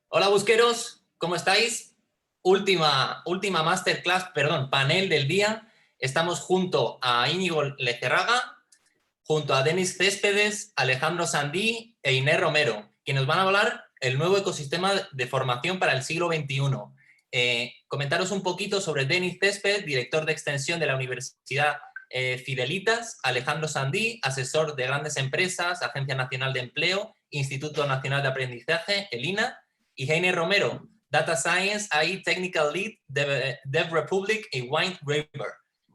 Hola busqueros, ¿cómo estáis? Última masterclass, perdón, panel del día. Estamos junto a Íñigo Lecerraga, junto a Denis Céspedes, Alejandro Sandí e Inés Romero, que nos van a hablar el nuevo ecosistema de formación para el siglo XXI. Comentaros un poquito sobre Denis Céspedes, director de extensión de la Universidad Fidelitas, Alejandro Sandí, asesor de grandes empresas, Agencia Nacional de Empleo, Instituto Nacional de Aprendizaje, el INA, y Heiner Romero, Data Science, AI Technical Lead, Dev Republic y Wine River.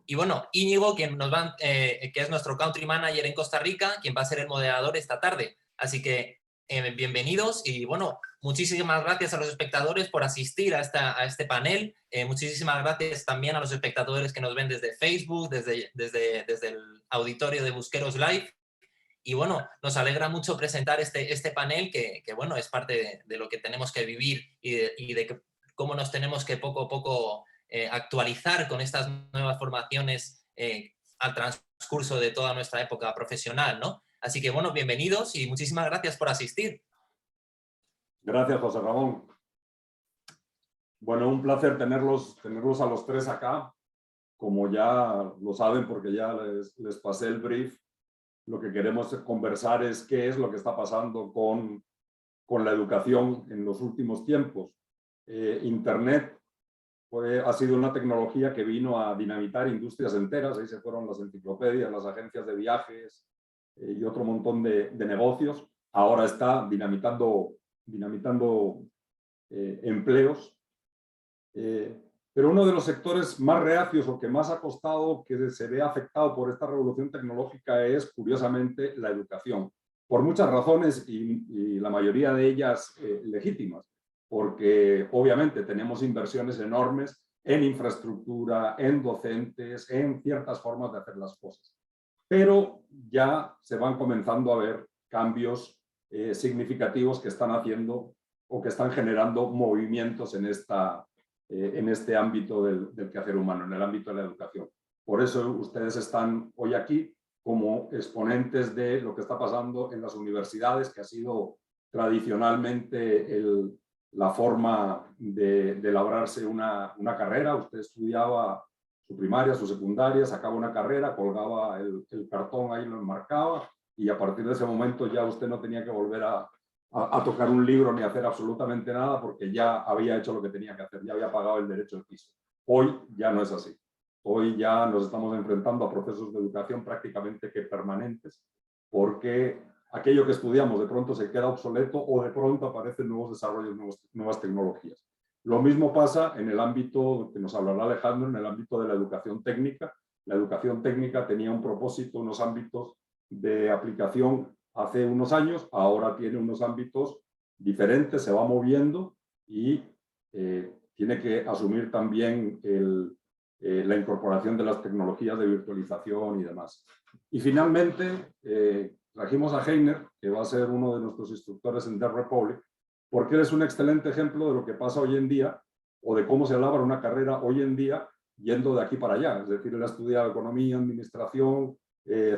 Y bueno, Íñigo, que es nuestro country manager en Costa Rica, quien va a ser el moderador esta tarde. Así que bienvenidos y bueno, muchísimas gracias a los espectadores por asistir a este panel. Muchísimas gracias también a los espectadores que nos ven desde Facebook, desde el auditorio de Busqueros Live. Y bueno, nos alegra mucho presentar este panel que bueno, es parte de lo que tenemos que vivir y de cómo nos tenemos que poco a poco actualizar con estas nuevas formaciones al transcurso de toda nuestra época profesional, ¿no? Así que bueno, bienvenidos y muchísimas gracias por asistir. Gracias, José Ramón. Bueno, un placer tenerlos a los tres acá. Como ya lo saben, porque ya les pasé el brief, lo que queremos conversar es qué es lo que está pasando con la educación en los últimos tiempos. Internet ha sido una tecnología que vino a dinamitar industrias enteras. Ahí se fueron las enciclopedias, las agencias de viajes y otro montón de negocios. Ahora está dinamitando empleos. Pero uno de los sectores más reacios o que más ha costado que se vea afectado por esta revolución tecnológica es, curiosamente, la educación. Por muchas razones y la mayoría de ellas legítimas, porque obviamente tenemos inversiones enormes en infraestructura, en docentes, en ciertas formas de hacer las cosas. Pero ya se van comenzando a ver cambios significativos que están haciendo o que están generando movimientos en este ámbito del quehacer humano, en el ámbito de la educación. Por eso ustedes están hoy aquí como exponentes de lo que está pasando en las universidades, que ha sido tradicionalmente la forma de labrarse una carrera. Usted estudiaba su primaria, su secundaria, sacaba una carrera, colgaba el cartón ahí, lo enmarcaba, y a partir de ese momento ya usted no tenía que volver a tocar un libro ni hacer absolutamente nada, porque ya había hecho lo que tenía que hacer, ya había pagado el derecho al piso. Hoy ya no es así. Hoy ya nos estamos enfrentando a procesos de educación prácticamente que permanentes, porque aquello que estudiamos de pronto se queda obsoleto o de pronto aparecen nuevos desarrollos, nuevas tecnologías. Lo mismo pasa en el ámbito, que nos hablará Alejandro, en el ámbito de la educación técnica. La educación técnica tenía un propósito, unos ámbitos de aplicación hace unos años, ahora tiene unos ámbitos diferentes, se va moviendo y tiene que asumir también la incorporación de las tecnologías de virtualización y demás. Y finalmente trajimos a Heiner, que va a ser uno de nuestros instructores en Dev Republic, porque él es un excelente ejemplo de lo que pasa hoy en día o de cómo se labra una carrera hoy en día yendo de aquí para allá. Es decir, él ha estudiado economía, administración,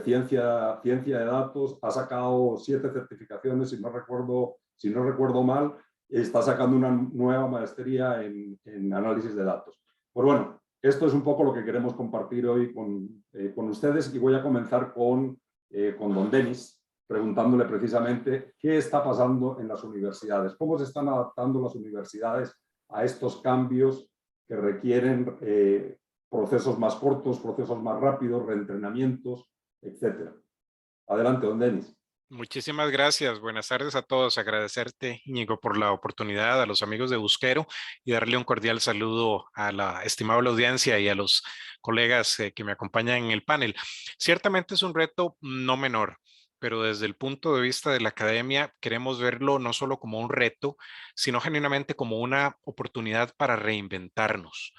ciencia de datos, ha sacado 7 certificaciones, si no recuerdo mal, está sacando una nueva maestría en análisis de datos. Pues bueno, esto es un poco lo que queremos compartir hoy con ustedes, y voy a comenzar con don Denis, preguntándole precisamente qué está pasando en las universidades, cómo se están adaptando las universidades a estos cambios que requieren procesos más cortos, procesos más rápidos, reentrenamientos, etcétera. Adelante, don Denis. Muchísimas gracias. Buenas tardes a todos. Agradecerte, Íñigo, por la oportunidad, a los amigos de Busquero, y darle un cordial saludo a la estimable audiencia y a los colegas que me acompañan en el panel. Ciertamente es un reto no menor, pero desde el punto de vista de la academia queremos verlo no solo como un reto, sino genuinamente como una oportunidad para reinventarnos,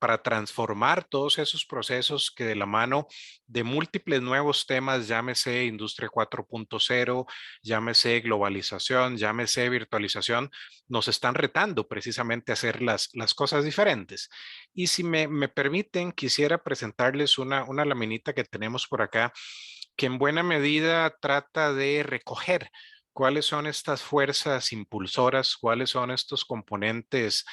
para transformar todos esos procesos que de la mano de múltiples nuevos temas, llámese Industria 4.0, llámese globalización, llámese virtualización, nos están retando precisamente a hacer las cosas diferentes. Y si me permiten, quisiera presentarles una laminita que tenemos por acá, que en buena medida trata de recoger cuáles son estas fuerzas impulsoras, cuáles son estos componentes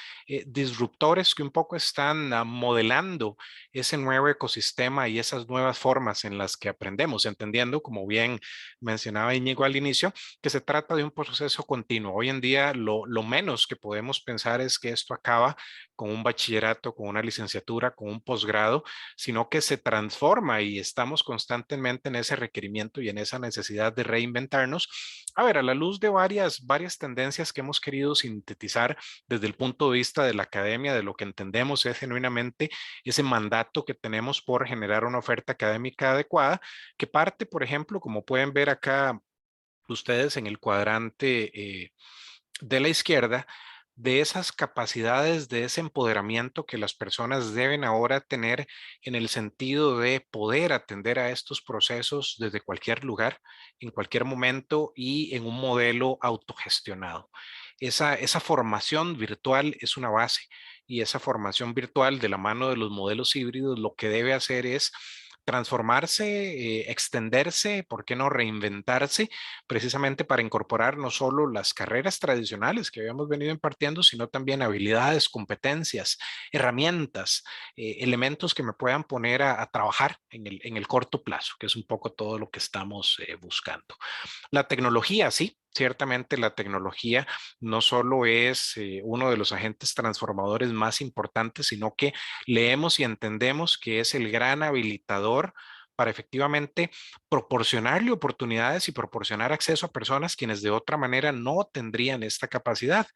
disruptores que un poco están modelando ese nuevo ecosistema y esas nuevas formas en las que aprendemos, entendiendo, como bien mencionaba Íñigo al inicio, que se trata de un proceso continuo. Hoy en día lo menos que podemos pensar es que esto acaba con un bachillerato, con una licenciatura, con un posgrado, sino que se transforma y estamos constantemente en ese requerimiento y en esa necesidad de reinventarnos. A ver, a la luz de varias tendencias que hemos querido sintetizar desde el punto de vista de la academia, de lo que entendemos es genuinamente ese mandato que tenemos por generar una oferta académica adecuada, que parte, por ejemplo, como pueden ver acá ustedes en el cuadrante de la izquierda, de esas capacidades, de ese empoderamiento que las personas deben ahora tener en el sentido de poder atender a estos procesos desde cualquier lugar, en cualquier momento y en un modelo autogestionado. Esa formación virtual es una base y esa formación virtual de la mano de los modelos híbridos lo que debe hacer es transformarse, extenderse, ¿por qué no reinventarse? Precisamente para incorporar no solo las carreras tradicionales que habíamos venido impartiendo, sino también habilidades, competencias, herramientas, elementos que me puedan poner a trabajar en el corto plazo, que es un poco todo lo que estamos buscando. La tecnología, sí, ciertamente la tecnología no solo es uno de los agentes transformadores más importantes, sino que leemos y entendemos que es el gran habilitador para efectivamente proporcionarle oportunidades y proporcionar acceso a personas quienes de otra manera no tendrían esta capacidad,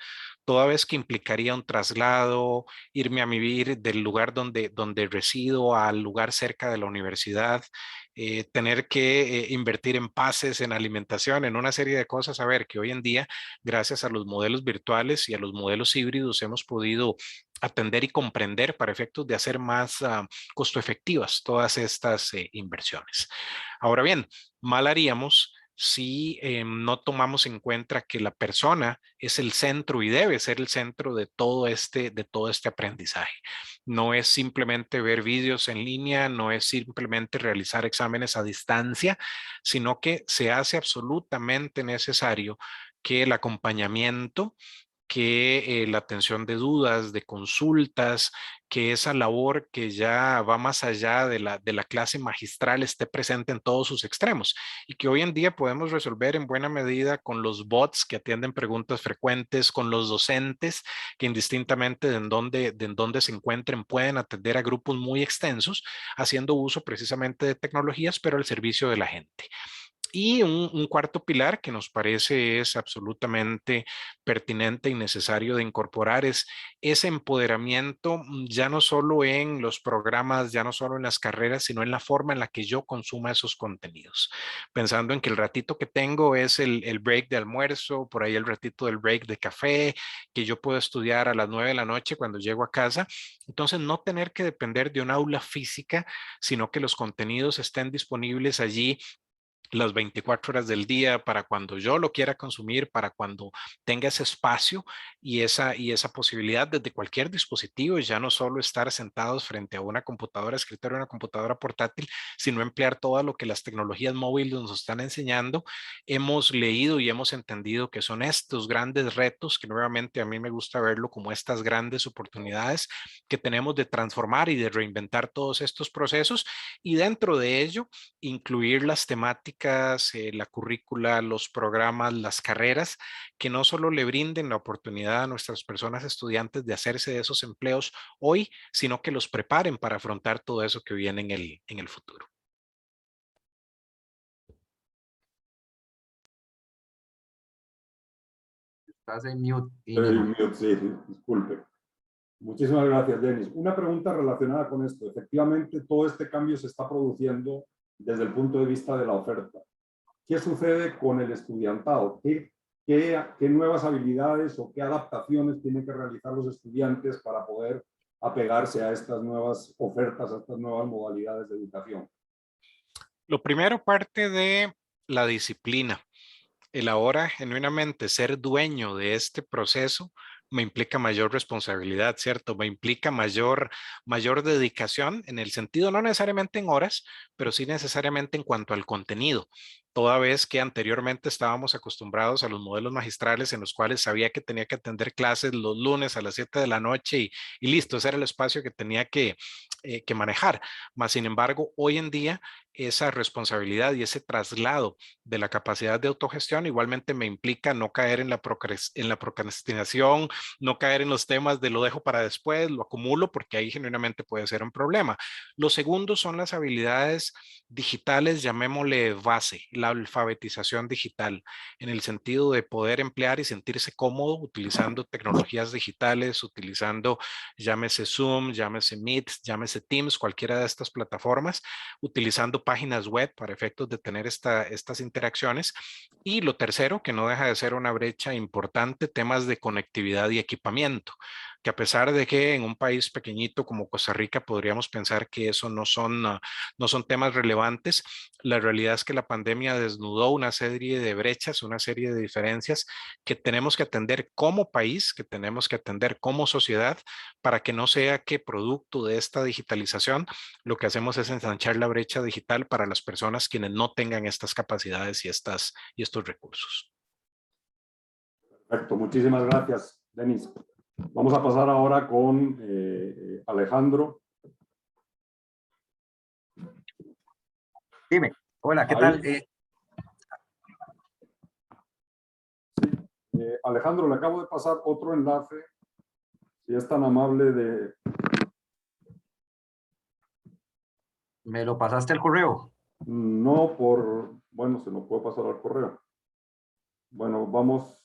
toda vez que implicaría un traslado, irme a vivir del lugar donde resido al lugar cerca de la universidad, tener que invertir en pases, en alimentación, en una serie de cosas. A ver, que hoy en día, gracias a los modelos virtuales y a los modelos híbridos, hemos podido atender y comprender para efectos de hacer más costo efectivas todas estas inversiones. Ahora bien, mal haríamos si no tomamos en cuenta que la persona es el centro y debe ser el centro de todo este aprendizaje. No es simplemente ver vídeos en línea, no es simplemente realizar exámenes a distancia, sino que se hace absolutamente necesario que el acompañamiento, que la atención de dudas, de consultas, que esa labor que ya va más allá de la clase magistral esté presente en todos sus extremos y que hoy en día podemos resolver en buena medida con los bots que atienden preguntas frecuentes, con los docentes que indistintamente de en dónde se encuentren pueden atender a grupos muy extensos, haciendo uso precisamente de tecnologías, pero al servicio de la gente. Y un cuarto pilar que nos parece es absolutamente pertinente y necesario de incorporar es ese empoderamiento ya no solo en los programas, ya no solo en las carreras, sino en la forma en la que yo consuma esos contenidos. Pensando en que el ratito que tengo es el break de almuerzo, por ahí el ratito del break de café, que yo puedo estudiar a las 9 de la noche cuando llego a casa. Entonces, no tener que depender de un aula física, sino que los contenidos estén disponibles allí las 24 horas del día para cuando yo lo quiera consumir, para cuando tenga ese espacio y esa posibilidad desde cualquier dispositivo, ya no solo estar sentados frente a una computadora, escritorio, una computadora portátil, sino emplear todo lo que las tecnologías móviles nos están enseñando. Hemos leído y hemos entendido que son estos grandes retos, que nuevamente a mí me gusta verlo como estas grandes oportunidades que tenemos de transformar y de reinventar todos estos procesos y dentro de ello incluir las temáticas, la currícula, los programas, las carreras, que no solo le brinden la oportunidad a nuestras personas estudiantes de hacerse de esos empleos hoy, sino que los preparen para afrontar todo eso que viene en el futuro. Estás en mute, Estoy en Íñigo. mute, sí, disculpe. Muchísimas gracias, Denis. Una pregunta relacionada con esto. Efectivamente, todo este cambio se está produciendo desde el punto de vista de la oferta. ¿Qué sucede con el estudiantado? ¿Qué nuevas habilidades o qué adaptaciones tienen que realizar los estudiantes para poder apegarse a estas nuevas ofertas, a estas nuevas modalidades de educación? Lo primero parte de la disciplina. El ahora genuinamente ser dueño de este proceso me implica mayor responsabilidad, ¿cierto? Me implica mayor dedicación en el sentido, no necesariamente en horas, pero sí necesariamente en cuanto al contenido. toda vez que anteriormente estábamos acostumbrados a los modelos magistrales en los cuales sabía que tenía que atender clases los lunes a las 7 de la noche y listo, ese era el espacio que tenía que manejar. Mas, sin embargo, hoy en día esa responsabilidad y ese traslado de la capacidad de autogestión igualmente me implica no caer en la procrastinación, no caer en los temas de lo dejo para después, lo acumulo, porque ahí genuinamente puede ser un problema. Lo segundo son las habilidades digitales, llamémosle base, la alfabetización digital, en el sentido de poder emplear y sentirse cómodo utilizando tecnologías digitales, utilizando, llámese Zoom, llámese Meet, llámese Teams, cualquiera de estas plataformas, utilizando páginas web para efectos de tener estas interacciones. Y lo tercero, que no deja de ser una brecha importante, temas de conectividad y equipamiento, que a pesar de que en un país pequeñito como Costa Rica podríamos pensar que eso no son temas relevantes, la realidad es que la pandemia desnudó una serie de brechas, una serie de diferencias que tenemos que atender como país, que tenemos que atender como sociedad, para que no sea que producto de esta digitalización lo que hacemos es ensanchar la brecha digital para las personas quienes no tengan estas capacidades y estos recursos. Perfecto, muchísimas gracias, Denis. Vamos a pasar ahora con Alejandro. Dime, hola, ¿qué Ahí. tal? Alejandro, le acabo de pasar otro enlace, si es tan amable de... ¿Me lo pasaste el correo? No por... Bueno, se lo puedo pasar al correo. Bueno, vamos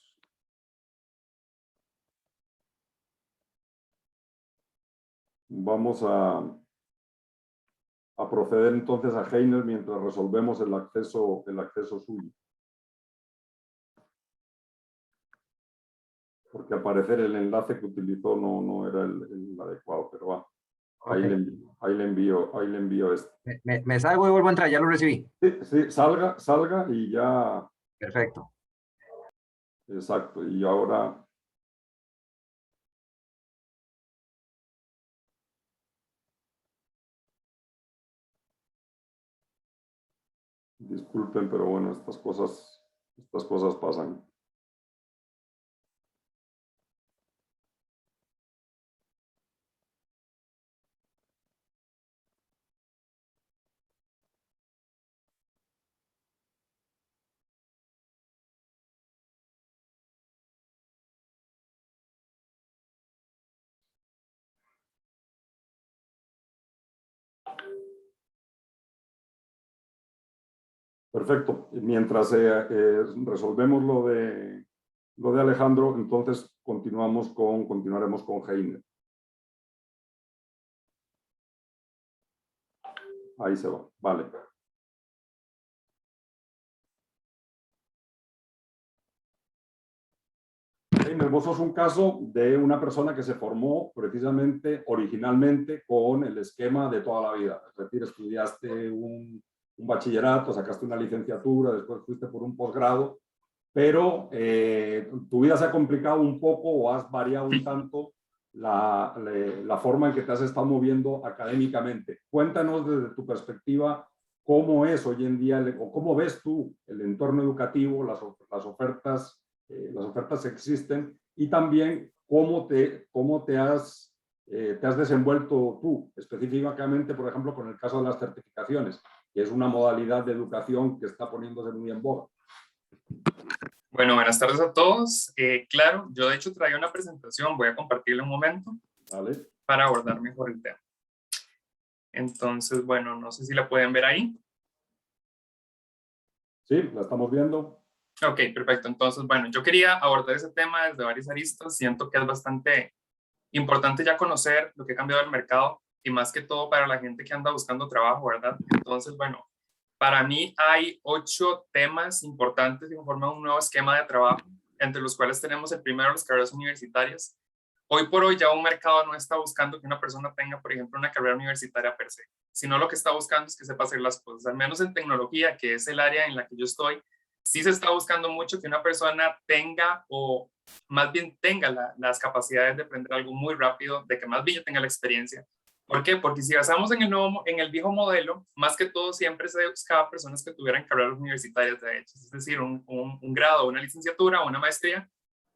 a proceder entonces a Heiner mientras resolvemos el acceso suyo. Porque al parecer el enlace que utilizó no era el adecuado, pero va. Ahí, Okay. ahí le envío este. Me salgo y vuelvo a entrar, ya lo recibí. Sí, salga y ya. Perfecto. Exacto, y ahora... Disculpen, pero bueno, estas cosas pasan. Perfecto. Mientras resolvemos lo de Alejandro, entonces continuaremos con Heiner. Ahí se va. Vale. Heiner, vos sos un caso de una persona que se formó precisamente, originalmente, con el esquema de toda la vida. Es decir, estudiaste un bachillerato, sacaste una licenciatura, después fuiste por un posgrado, pero tu vida se ha complicado un poco o has variado un tanto la forma en que te has estado moviendo académicamente. Cuéntanos desde tu perspectiva cómo es hoy en día, o cómo ves tú el entorno educativo, las ofertas que existen, y también cómo te has desenvuelto tú, específicamente, por ejemplo, con el caso de las certificaciones, que es una modalidad de educación que está poniéndose muy en boga. Bueno, buenas tardes a todos. Claro, yo de hecho traía una presentación, voy a compartirla un momento. ¿Vale? Para abordar mejor el tema. Entonces, bueno, no sé si la pueden ver ahí. Sí, la estamos viendo. Ok, perfecto. Entonces, bueno, yo quería abordar ese tema desde varias aristas. Siento que es bastante importante ya conocer lo que ha cambiado el mercado y más que todo para la gente que anda buscando trabajo, ¿verdad? Entonces, bueno, para mí hay 8 temas importantes que conforman un nuevo esquema de trabajo, entre los cuales tenemos el primero, las carreras universitarias. Hoy por hoy ya un mercado no está buscando que una persona tenga, por ejemplo, una carrera universitaria per se, sino lo que está buscando es que sepa hacer las cosas. Al menos en tecnología, que es el área en la que yo estoy, sí se está buscando mucho que una persona tenga, o más bien tenga las capacidades de aprender algo muy rápido, de que más bien tenga la experiencia, ¿Por qué? Porque si basamos en el viejo modelo, más que todo siempre se buscaba personas que tuvieran carreras universitarias de hecho, es decir, un grado, una licenciatura, una maestría.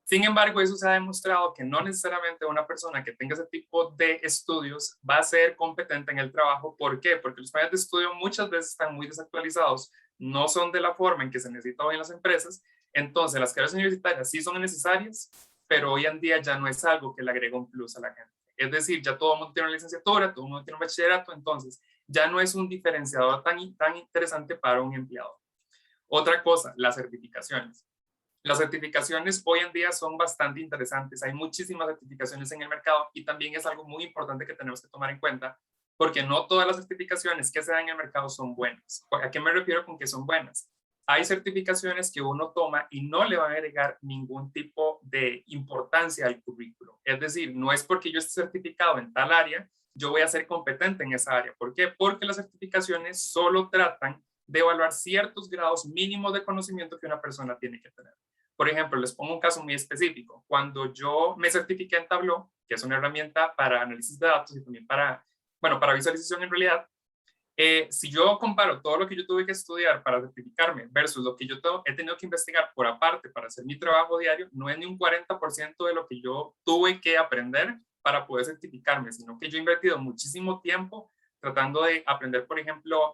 Sin embargo, eso se ha demostrado que no necesariamente una persona que tenga ese tipo de estudios va a ser competente en el trabajo. ¿Por qué? Porque los planes de estudio muchas veces están muy desactualizados, no son de la forma en que se necesita hoy en las empresas. Entonces, las carreras universitarias sí son necesarias, pero hoy en día ya no es algo que le agrega un plus a la gente. Es decir, ya todo el mundo tiene una licenciatura, todo el mundo tiene un bachillerato, entonces ya no es un diferenciador tan interesante para un empleado. Otra cosa, las certificaciones. Las certificaciones hoy en día son bastante interesantes. Hay muchísimas certificaciones en el mercado y también es algo muy importante que tenemos que tomar en cuenta porque no todas las certificaciones que se dan en el mercado son buenas. ¿A qué me refiero con que son buenas? Hay certificaciones que uno toma y no le van a agregar ningún tipo de importancia al currículo. Es decir, no es porque yo esté certificado en tal área, yo voy a ser competente en esa área. ¿Por qué? Porque las certificaciones solo tratan de evaluar ciertos grados mínimos de conocimiento que una persona tiene que tener. Por ejemplo, les pongo un caso muy específico. Cuando yo me certifiqué en Tableau, que es una herramienta para análisis de datos y también para visualización en realidad, si yo comparo todo lo que yo tuve que estudiar para certificarme versus lo que yo he tenido que investigar por aparte para hacer mi trabajo diario, no es ni un 40% de lo que yo tuve que aprender para poder certificarme, sino que yo he invertido muchísimo tiempo tratando de aprender, por ejemplo,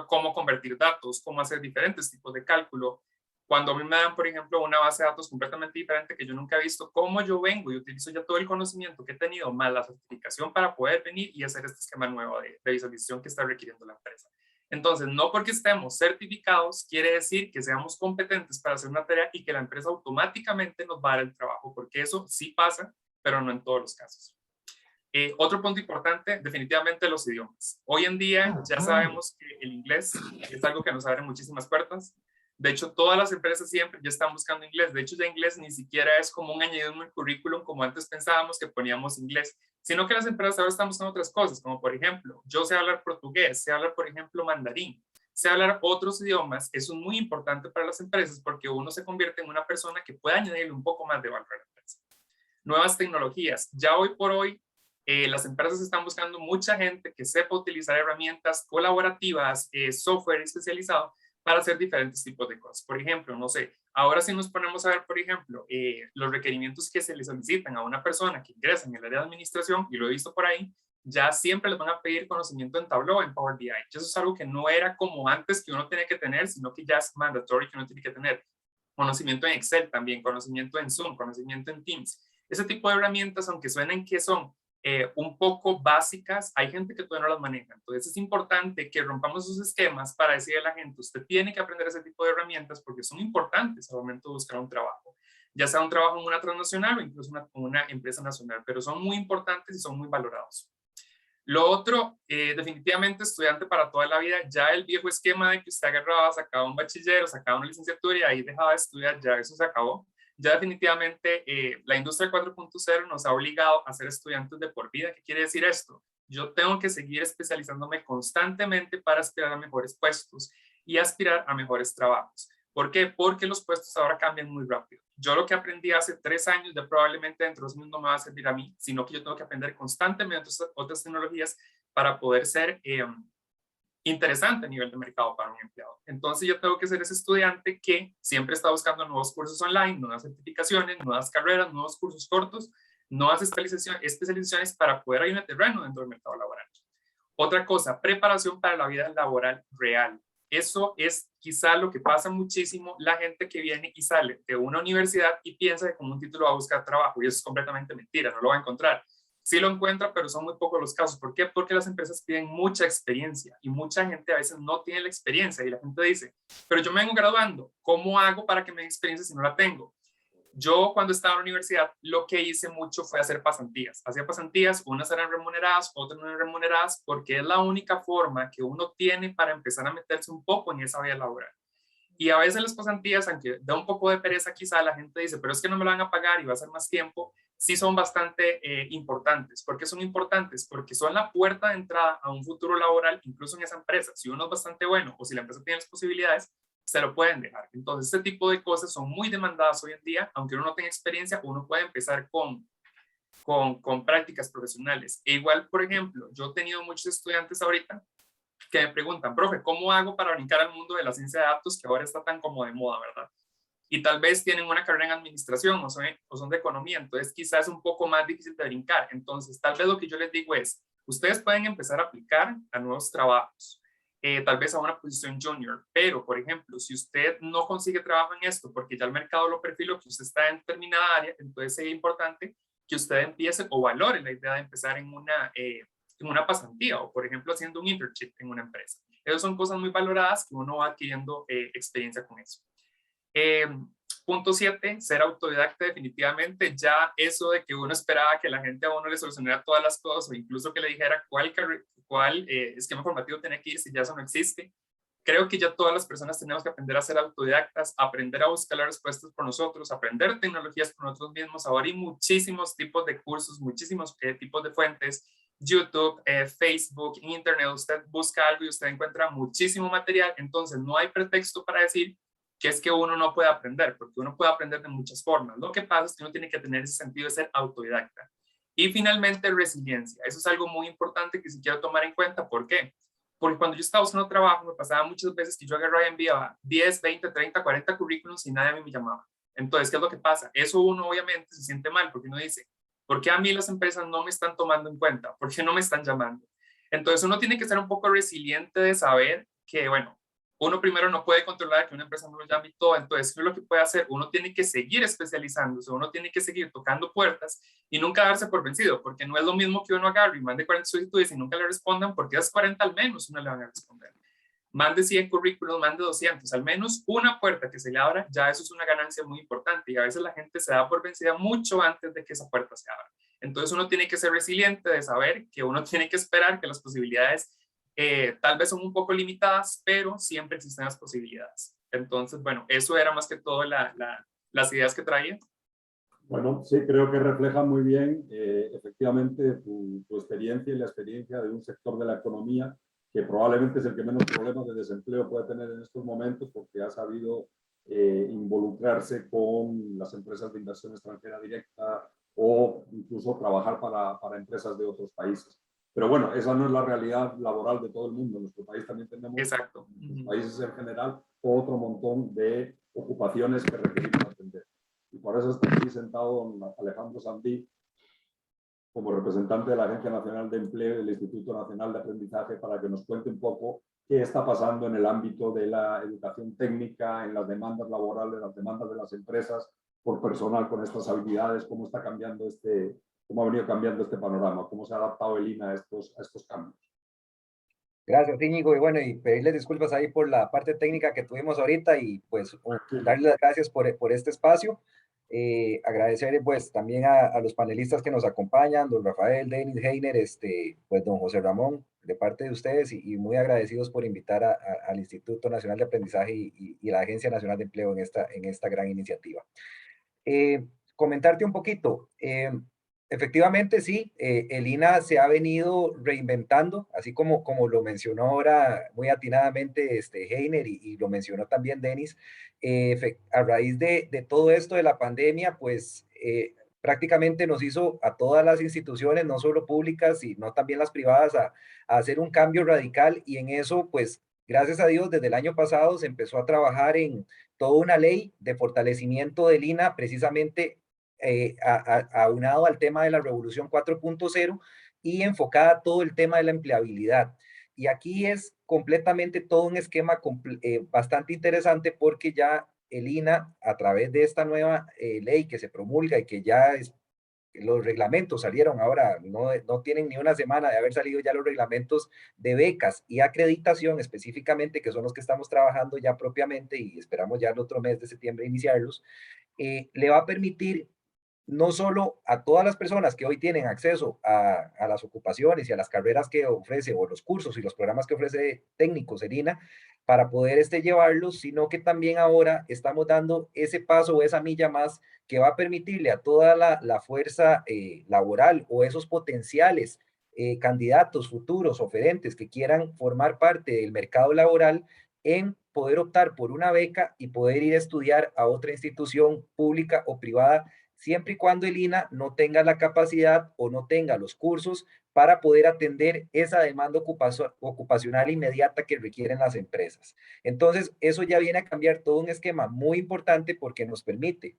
cómo convertir datos, cómo hacer diferentes tipos de cálculo. Cuando a mí me dan, por ejemplo, una base de datos completamente diferente que yo nunca he visto, cómo yo vengo y utilizo ya todo el conocimiento que he tenido, más la certificación para poder venir y hacer este esquema nuevo de visualización que está requiriendo la empresa. Entonces, no porque estemos certificados quiere decir que seamos competentes para hacer una tarea y que la empresa automáticamente nos va a dar el trabajo, porque eso sí pasa, pero no en todos los casos. Otro punto importante, definitivamente los idiomas. Hoy en día ya sabemos que el inglés es algo que nos abre muchísimas puertas. De hecho, todas las empresas siempre ya están buscando inglés. De hecho, ya inglés ni siquiera es como un añadido en el currículum como antes pensábamos que poníamos inglés, sino que las empresas ahora están buscando otras cosas, como por ejemplo, yo sé hablar portugués, sé hablar, por ejemplo, mandarín, sé hablar otros idiomas. Eso es muy importante para las empresas porque uno se convierte en una persona que puede añadirle un poco más de valor a la empresa. Nuevas tecnologías. Ya hoy por hoy, las empresas están buscando mucha gente que sepa utilizar herramientas colaborativas, software especializado para hacer diferentes tipos de cosas. Por ejemplo, no sé, ahora si nos ponemos a ver, por ejemplo, los requerimientos que se le solicitan a una persona que ingresa en el área de administración, y lo he visto por ahí, ya siempre les van a pedir conocimiento en Tableau, en Power BI. Eso es algo que no era como antes que uno tenía que tener, sino que ya es mandatory que uno tiene que tener. Conocimiento en Excel también, conocimiento en Zoom, conocimiento en Teams. Ese tipo de herramientas, aunque suenen que son un poco básicas, hay gente que todavía no las maneja. Entonces es importante que rompamos esos esquemas para decirle a la gente, usted tiene que aprender ese tipo de herramientas porque son importantes al momento de buscar un trabajo, ya sea un trabajo en una transnacional o incluso una empresa nacional, pero son muy importantes y son muy valorados. Lo otro, definitivamente estudiante para toda la vida, ya el viejo esquema de que usted agarraba, sacaba un bachiller o sacaba una licenciatura y ahí dejaba de estudiar, ya eso se acabó. Ya definitivamente la industria 4.0 nos ha obligado a ser estudiantes de por vida. ¿Qué quiere decir esto? Yo tengo que seguir especializándome constantemente para aspirar a mejores puestos y aspirar a mejores trabajos. ¿Por qué? Porque los puestos ahora cambian muy rápido. Yo lo que aprendí hace 3 años ya probablemente dentro de 2 años no me va a servir a mí, sino que yo tengo que aprender constantemente otras tecnologías para poder ser interesante a nivel de mercado para un empleado. Entonces yo tengo que ser ese estudiante que siempre está buscando nuevos cursos online, nuevas certificaciones, nuevas carreras, nuevos cursos cortos, nuevas especializaciones para poder ir en el terreno dentro del mercado laboral. Otra cosa, preparación para la vida laboral real. Eso es quizá lo que pasa muchísimo la gente que viene y sale de una universidad y piensa que con un título va a buscar trabajo, y eso es completamente mentira, no lo va a encontrar. Sí lo encuentra, pero son muy pocos los casos. ¿Por qué? Porque las empresas piden mucha experiencia y mucha gente a veces no tiene la experiencia y la gente dice, pero yo me vengo graduando, ¿cómo hago para que me den experiencia si no la tengo? Yo cuando estaba en la universidad lo que hice mucho fue hacer pasantías. Hacía pasantías, unas eran remuneradas, otras no eran remuneradas, porque es la única forma que uno tiene para empezar a meterse un poco en esa vida laboral. Y a veces las pasantías, aunque da un poco de pereza quizá, la gente dice, pero es que no me lo van a pagar y va a ser más tiempo, sí son bastante importantes. ¿Por qué son importantes? Porque son la puerta de entrada a un futuro laboral, incluso en esa empresa. Si uno es bastante bueno o si la empresa tiene las posibilidades, se lo pueden dejar. Entonces, este tipo de cosas son muy demandadas hoy en día. Aunque uno no tenga experiencia, uno puede empezar con con prácticas profesionales. E igual, por ejemplo, yo he tenido muchos estudiantes ahorita que me preguntan, profe, ¿cómo hago para brincar al mundo de la ciencia de datos que ahora está tan como de moda, verdad? Y tal vez tienen una carrera en administración o son de economía, entonces quizás es un poco más difícil de brincar. Entonces, tal vez lo que yo les digo es, ustedes pueden empezar a aplicar a nuevos trabajos, tal vez a una posición junior, pero, por ejemplo, si usted no consigue trabajo en esto porque ya el mercado lo perfiló, que usted está en determinada área, entonces es importante que usted empiece o valore la idea de empezar en una pasantía o, por ejemplo, haciendo un internship en una empresa. Esas son cosas muy valoradas que uno va adquiriendo experiencia con eso. Punto 7, ser autodidacta definitivamente. Ya eso de que uno esperaba que la gente a uno le solucionara todas las cosas o incluso que le dijera cuál esquema formativo tiene que ir si ya eso no existe. Creo que ya todas las personas tenemos que aprender a ser autodidactas, aprender a buscar las respuestas por nosotros, aprender tecnologías por nosotros mismos. Ahora hay muchísimos tipos de cursos, muchísimos tipos de fuentes. YouTube, Facebook, Internet, usted busca algo y usted encuentra muchísimo material, entonces no hay pretexto para decir que es que uno no puede aprender, porque uno puede aprender de muchas formas. Lo que pasa es que uno tiene que tener ese sentido de ser autodidacta. Y finalmente, resiliencia. Eso es algo muy importante que sí quiero tomar en cuenta. ¿Por qué? Porque cuando yo estaba buscando trabajo, me pasaba muchas veces que yo agarraba y enviaba 10, 20, 30, 40 currículums y nadie me llamaba. Entonces, ¿qué es lo que pasa? Eso uno obviamente se siente mal, porque uno dice, ¿por qué a mí las empresas no me están tomando en cuenta? ¿Por qué no me están llamando? Entonces uno tiene que ser un poco resiliente de saber que, bueno, uno primero no puede controlar que una empresa no lo llame y todo. Entonces, ¿qué es lo que puede hacer? Uno tiene que seguir especializándose, uno tiene que seguir tocando puertas y nunca darse por vencido, porque no es lo mismo que uno agarre y mande 40 solicitudes y nunca le respondan, porque esas 40 al menos uno le van a responder. Mande 100 currículos, mande 200, al menos una puerta que se le abra, ya eso es una ganancia muy importante y a veces la gente se da por vencida mucho antes de que esa puerta se abra. Entonces uno tiene que ser resiliente de saber que uno tiene que esperar que las posibilidades tal vez son un poco limitadas, pero siempre existen las posibilidades. Entonces, bueno, eso era más que todo las ideas que traía. Bueno, sí, creo que refleja muy bien efectivamente tu experiencia y la experiencia de un sector de la economía que probablemente es el que menos problemas de desempleo puede tener en estos momentos porque ha sabido involucrarse con las empresas de inversión extranjera directa o incluso trabajar para empresas de otros países. Pero bueno, esa no es la realidad laboral de todo el mundo. En nuestro país también tenemos, exacto, en los países en general, otro montón de ocupaciones que requerimos atender. Y por eso está aquí sentado don Alejandro Sandí, como representante de la Agencia Nacional de Empleo y del Instituto Nacional de Aprendizaje, para que nos cuente un poco qué está pasando en el ámbito de la educación técnica, en las demandas laborales, las demandas de las empresas por personal con estas habilidades, cómo está cambiando cómo ha venido cambiando este panorama, cómo se ha adaptado el INA a estos cambios. Gracias, Íñigo, y bueno, y pedirles disculpas ahí por la parte técnica que tuvimos ahorita y pues darles las gracias por este espacio. Agradecer pues también a los panelistas que nos acompañan, don Rafael, Denis, Heiner, pues don José Ramón, de parte de ustedes y muy agradecidos por invitar al Instituto Nacional de Aprendizaje y la Agencia Nacional de Empleo en esta gran iniciativa. Comentarte un poquito, efectivamente sí, el INA se ha venido reinventando, así como lo mencionó ahora muy atinadamente Heiner y lo mencionó también Denis, a raíz de todo esto de la pandemia, pues prácticamente nos hizo a todas las instituciones, no solo públicas, sino también las privadas, a hacer un cambio radical y en eso, pues gracias a Dios, desde el año pasado se empezó a trabajar en toda una ley de fortalecimiento del INA, precisamente aunado al tema de la revolución 4.0 y enfocada a todo el tema de la empleabilidad. Y aquí es completamente todo un esquema bastante interesante porque ya el INA, a través de esta nueva ley que se promulga y que ya los reglamentos salieron ahora, no tienen ni una semana de haber salido ya los reglamentos de becas y acreditación específicamente, que son los que estamos trabajando ya propiamente y esperamos ya el otro mes de septiembre iniciarlos, le va a permitir no solo a todas las personas que hoy tienen acceso a las ocupaciones y a las carreras que ofrece, o los cursos y los programas que ofrece técnicos el INA, para poder llevarlos, sino que también ahora estamos dando ese paso o esa milla más que va a permitirle a toda la fuerza laboral o esos potenciales candidatos futuros, oferentes que quieran formar parte del mercado laboral en poder optar por una beca y poder ir a estudiar a otra institución pública o privada siempre y cuando el INA no tenga la capacidad o no tenga los cursos para poder atender esa demanda ocupacional inmediata que requieren las empresas. Entonces, eso ya viene a cambiar todo un esquema muy importante porque nos permite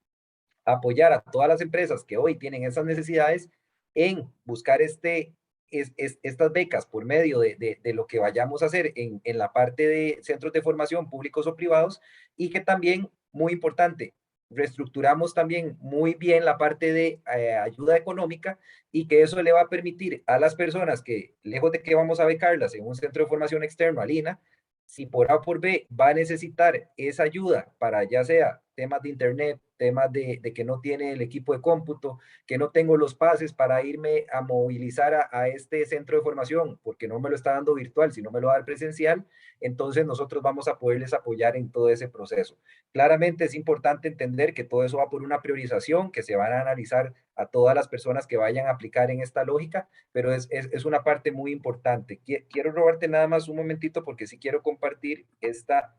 apoyar a todas las empresas que hoy tienen esas necesidades en buscar estas becas por medio de lo que vayamos a hacer en la parte de centros de formación públicos o privados, y que también, muy importante, reestructuramos también muy bien la parte de ayuda económica, y que eso le va a permitir a las personas que, lejos de que vamos a becarlas en un centro de formación externo al INA, si por A o por B va a necesitar esa ayuda para ya sea temas de internet, temas de que no tiene el equipo de cómputo, que no tengo los pases para irme a movilizar a este centro de formación, porque no me lo está dando virtual, sino me lo va a dar presencial, entonces nosotros vamos a poderles apoyar en todo ese proceso. Claramente es importante entender que todo eso va por una priorización, que se van a analizar a todas las personas que vayan a aplicar en esta lógica, pero es una parte muy importante. Quiero robarte nada más un momentito porque sí quiero compartir esta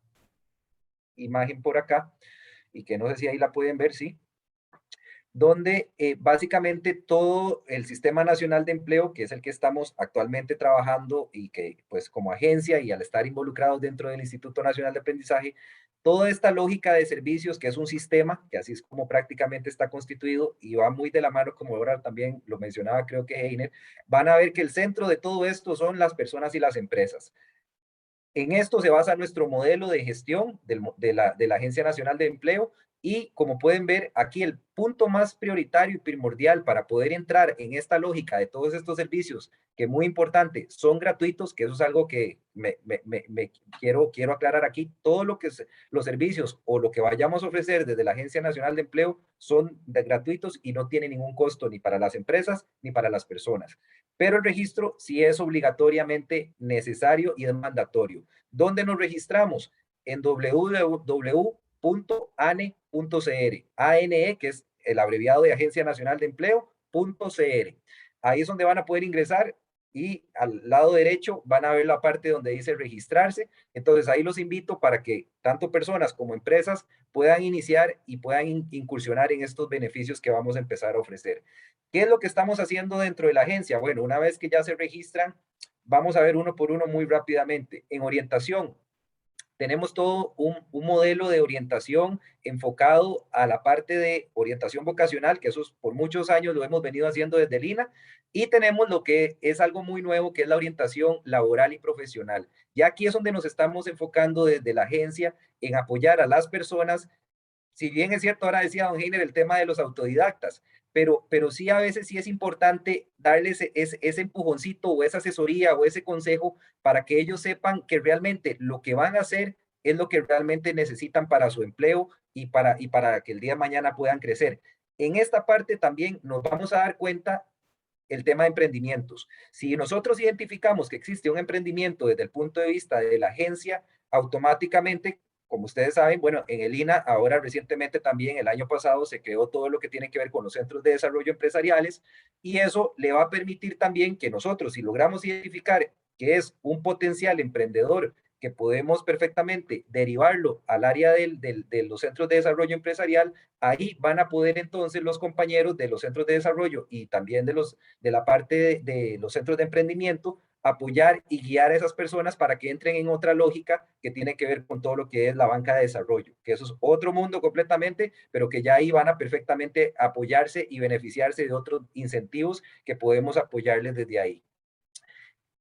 imagen por acá, y que no sé si ahí la pueden ver, sí, donde básicamente todo el Sistema Nacional de Empleo, que es el que estamos actualmente trabajando y que pues como agencia y al estar involucrados dentro del Instituto Nacional de Aprendizaje, toda esta lógica de servicios, que es un sistema, que así es como prácticamente está constituido y va muy de la mano, como ahora también lo mencionaba creo que Heiner, van a ver que el centro de todo esto son las personas y las empresas. En esto se basa nuestro modelo de gestión de la Agencia Nacional de Empleo, y como pueden ver aquí, el punto más prioritario y primordial para poder entrar en esta lógica de todos estos servicios, que muy importante, son gratuitos, que eso es algo que quiero aclarar aquí. Todo lo que es los servicios o lo que vayamos a ofrecer desde la Agencia Nacional de Empleo son gratuitos y no tienen ningún costo ni para las empresas ni para las personas. Pero el registro sí es obligatoriamente necesario y es mandatorio. ¿Dónde nos registramos? En www.ane.cr. ANE, que es el abreviado de Agencia Nacional de Empleo.cr. Ahí es donde van a poder ingresar, y al lado derecho van a ver la parte donde dice registrarse. Entonces ahí los invito para que tanto personas como empresas puedan iniciar y puedan incursionar en estos beneficios que vamos a empezar a ofrecer. ¿Qué es lo que estamos haciendo dentro de la agencia? Bueno, una vez que ya se registran, vamos a ver uno por uno muy rápidamente. En orientación, tenemos todo un modelo de orientación enfocado a la parte de orientación vocacional, que eso por muchos años lo hemos venido haciendo desde el INA, y tenemos lo que es algo muy nuevo, que es la orientación laboral y profesional. Ya aquí es donde nos estamos enfocando desde la agencia en apoyar a las personas. Si bien es cierto, ahora decía don Heiner el tema de los autodidactas, pero sí a veces sí es importante darles ese empujoncito o esa asesoría o ese consejo para que ellos sepan que realmente lo que van a hacer es lo que realmente necesitan para su empleo y para que el día de mañana puedan crecer. En esta parte también nos vamos a dar cuenta el tema de emprendimientos. Si nosotros identificamos que existe un emprendimiento desde el punto de vista de la agencia, automáticamente, como ustedes saben, bueno, en el INA, ahora recientemente también, el año pasado, se creó todo lo que tiene que ver con los centros de desarrollo empresariales, y eso le va a permitir también que nosotros, si logramos identificar que es un potencial emprendedor que podemos perfectamente derivarlo al área de los centros de desarrollo empresarial, ahí van a poder entonces los compañeros de los centros de desarrollo y también de la parte de los centros de emprendimiento apoyar y guiar a esas personas para que entren en otra lógica que tiene que ver con todo lo que es la banca de desarrollo, que eso es otro mundo completamente, pero que ya ahí van a perfectamente apoyarse y beneficiarse de otros incentivos que podemos apoyarles desde ahí.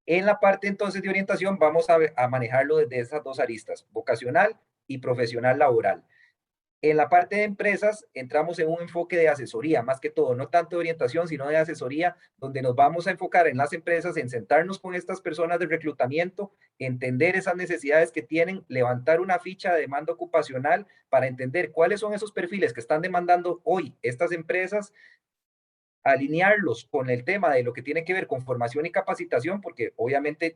En la parte entonces de orientación vamos a manejarlo desde esas dos aristas, vocacional y profesional laboral. En la parte de empresas entramos en un enfoque de asesoría, más que todo, no tanto de orientación, sino de asesoría, donde nos vamos a enfocar en las empresas, en sentarnos con estas personas de reclutamiento, entender esas necesidades que tienen, levantar una ficha de demanda ocupacional para entender cuáles son esos perfiles que están demandando hoy estas empresas, alinearlos con el tema de lo que tiene que ver con formación y capacitación, porque obviamente,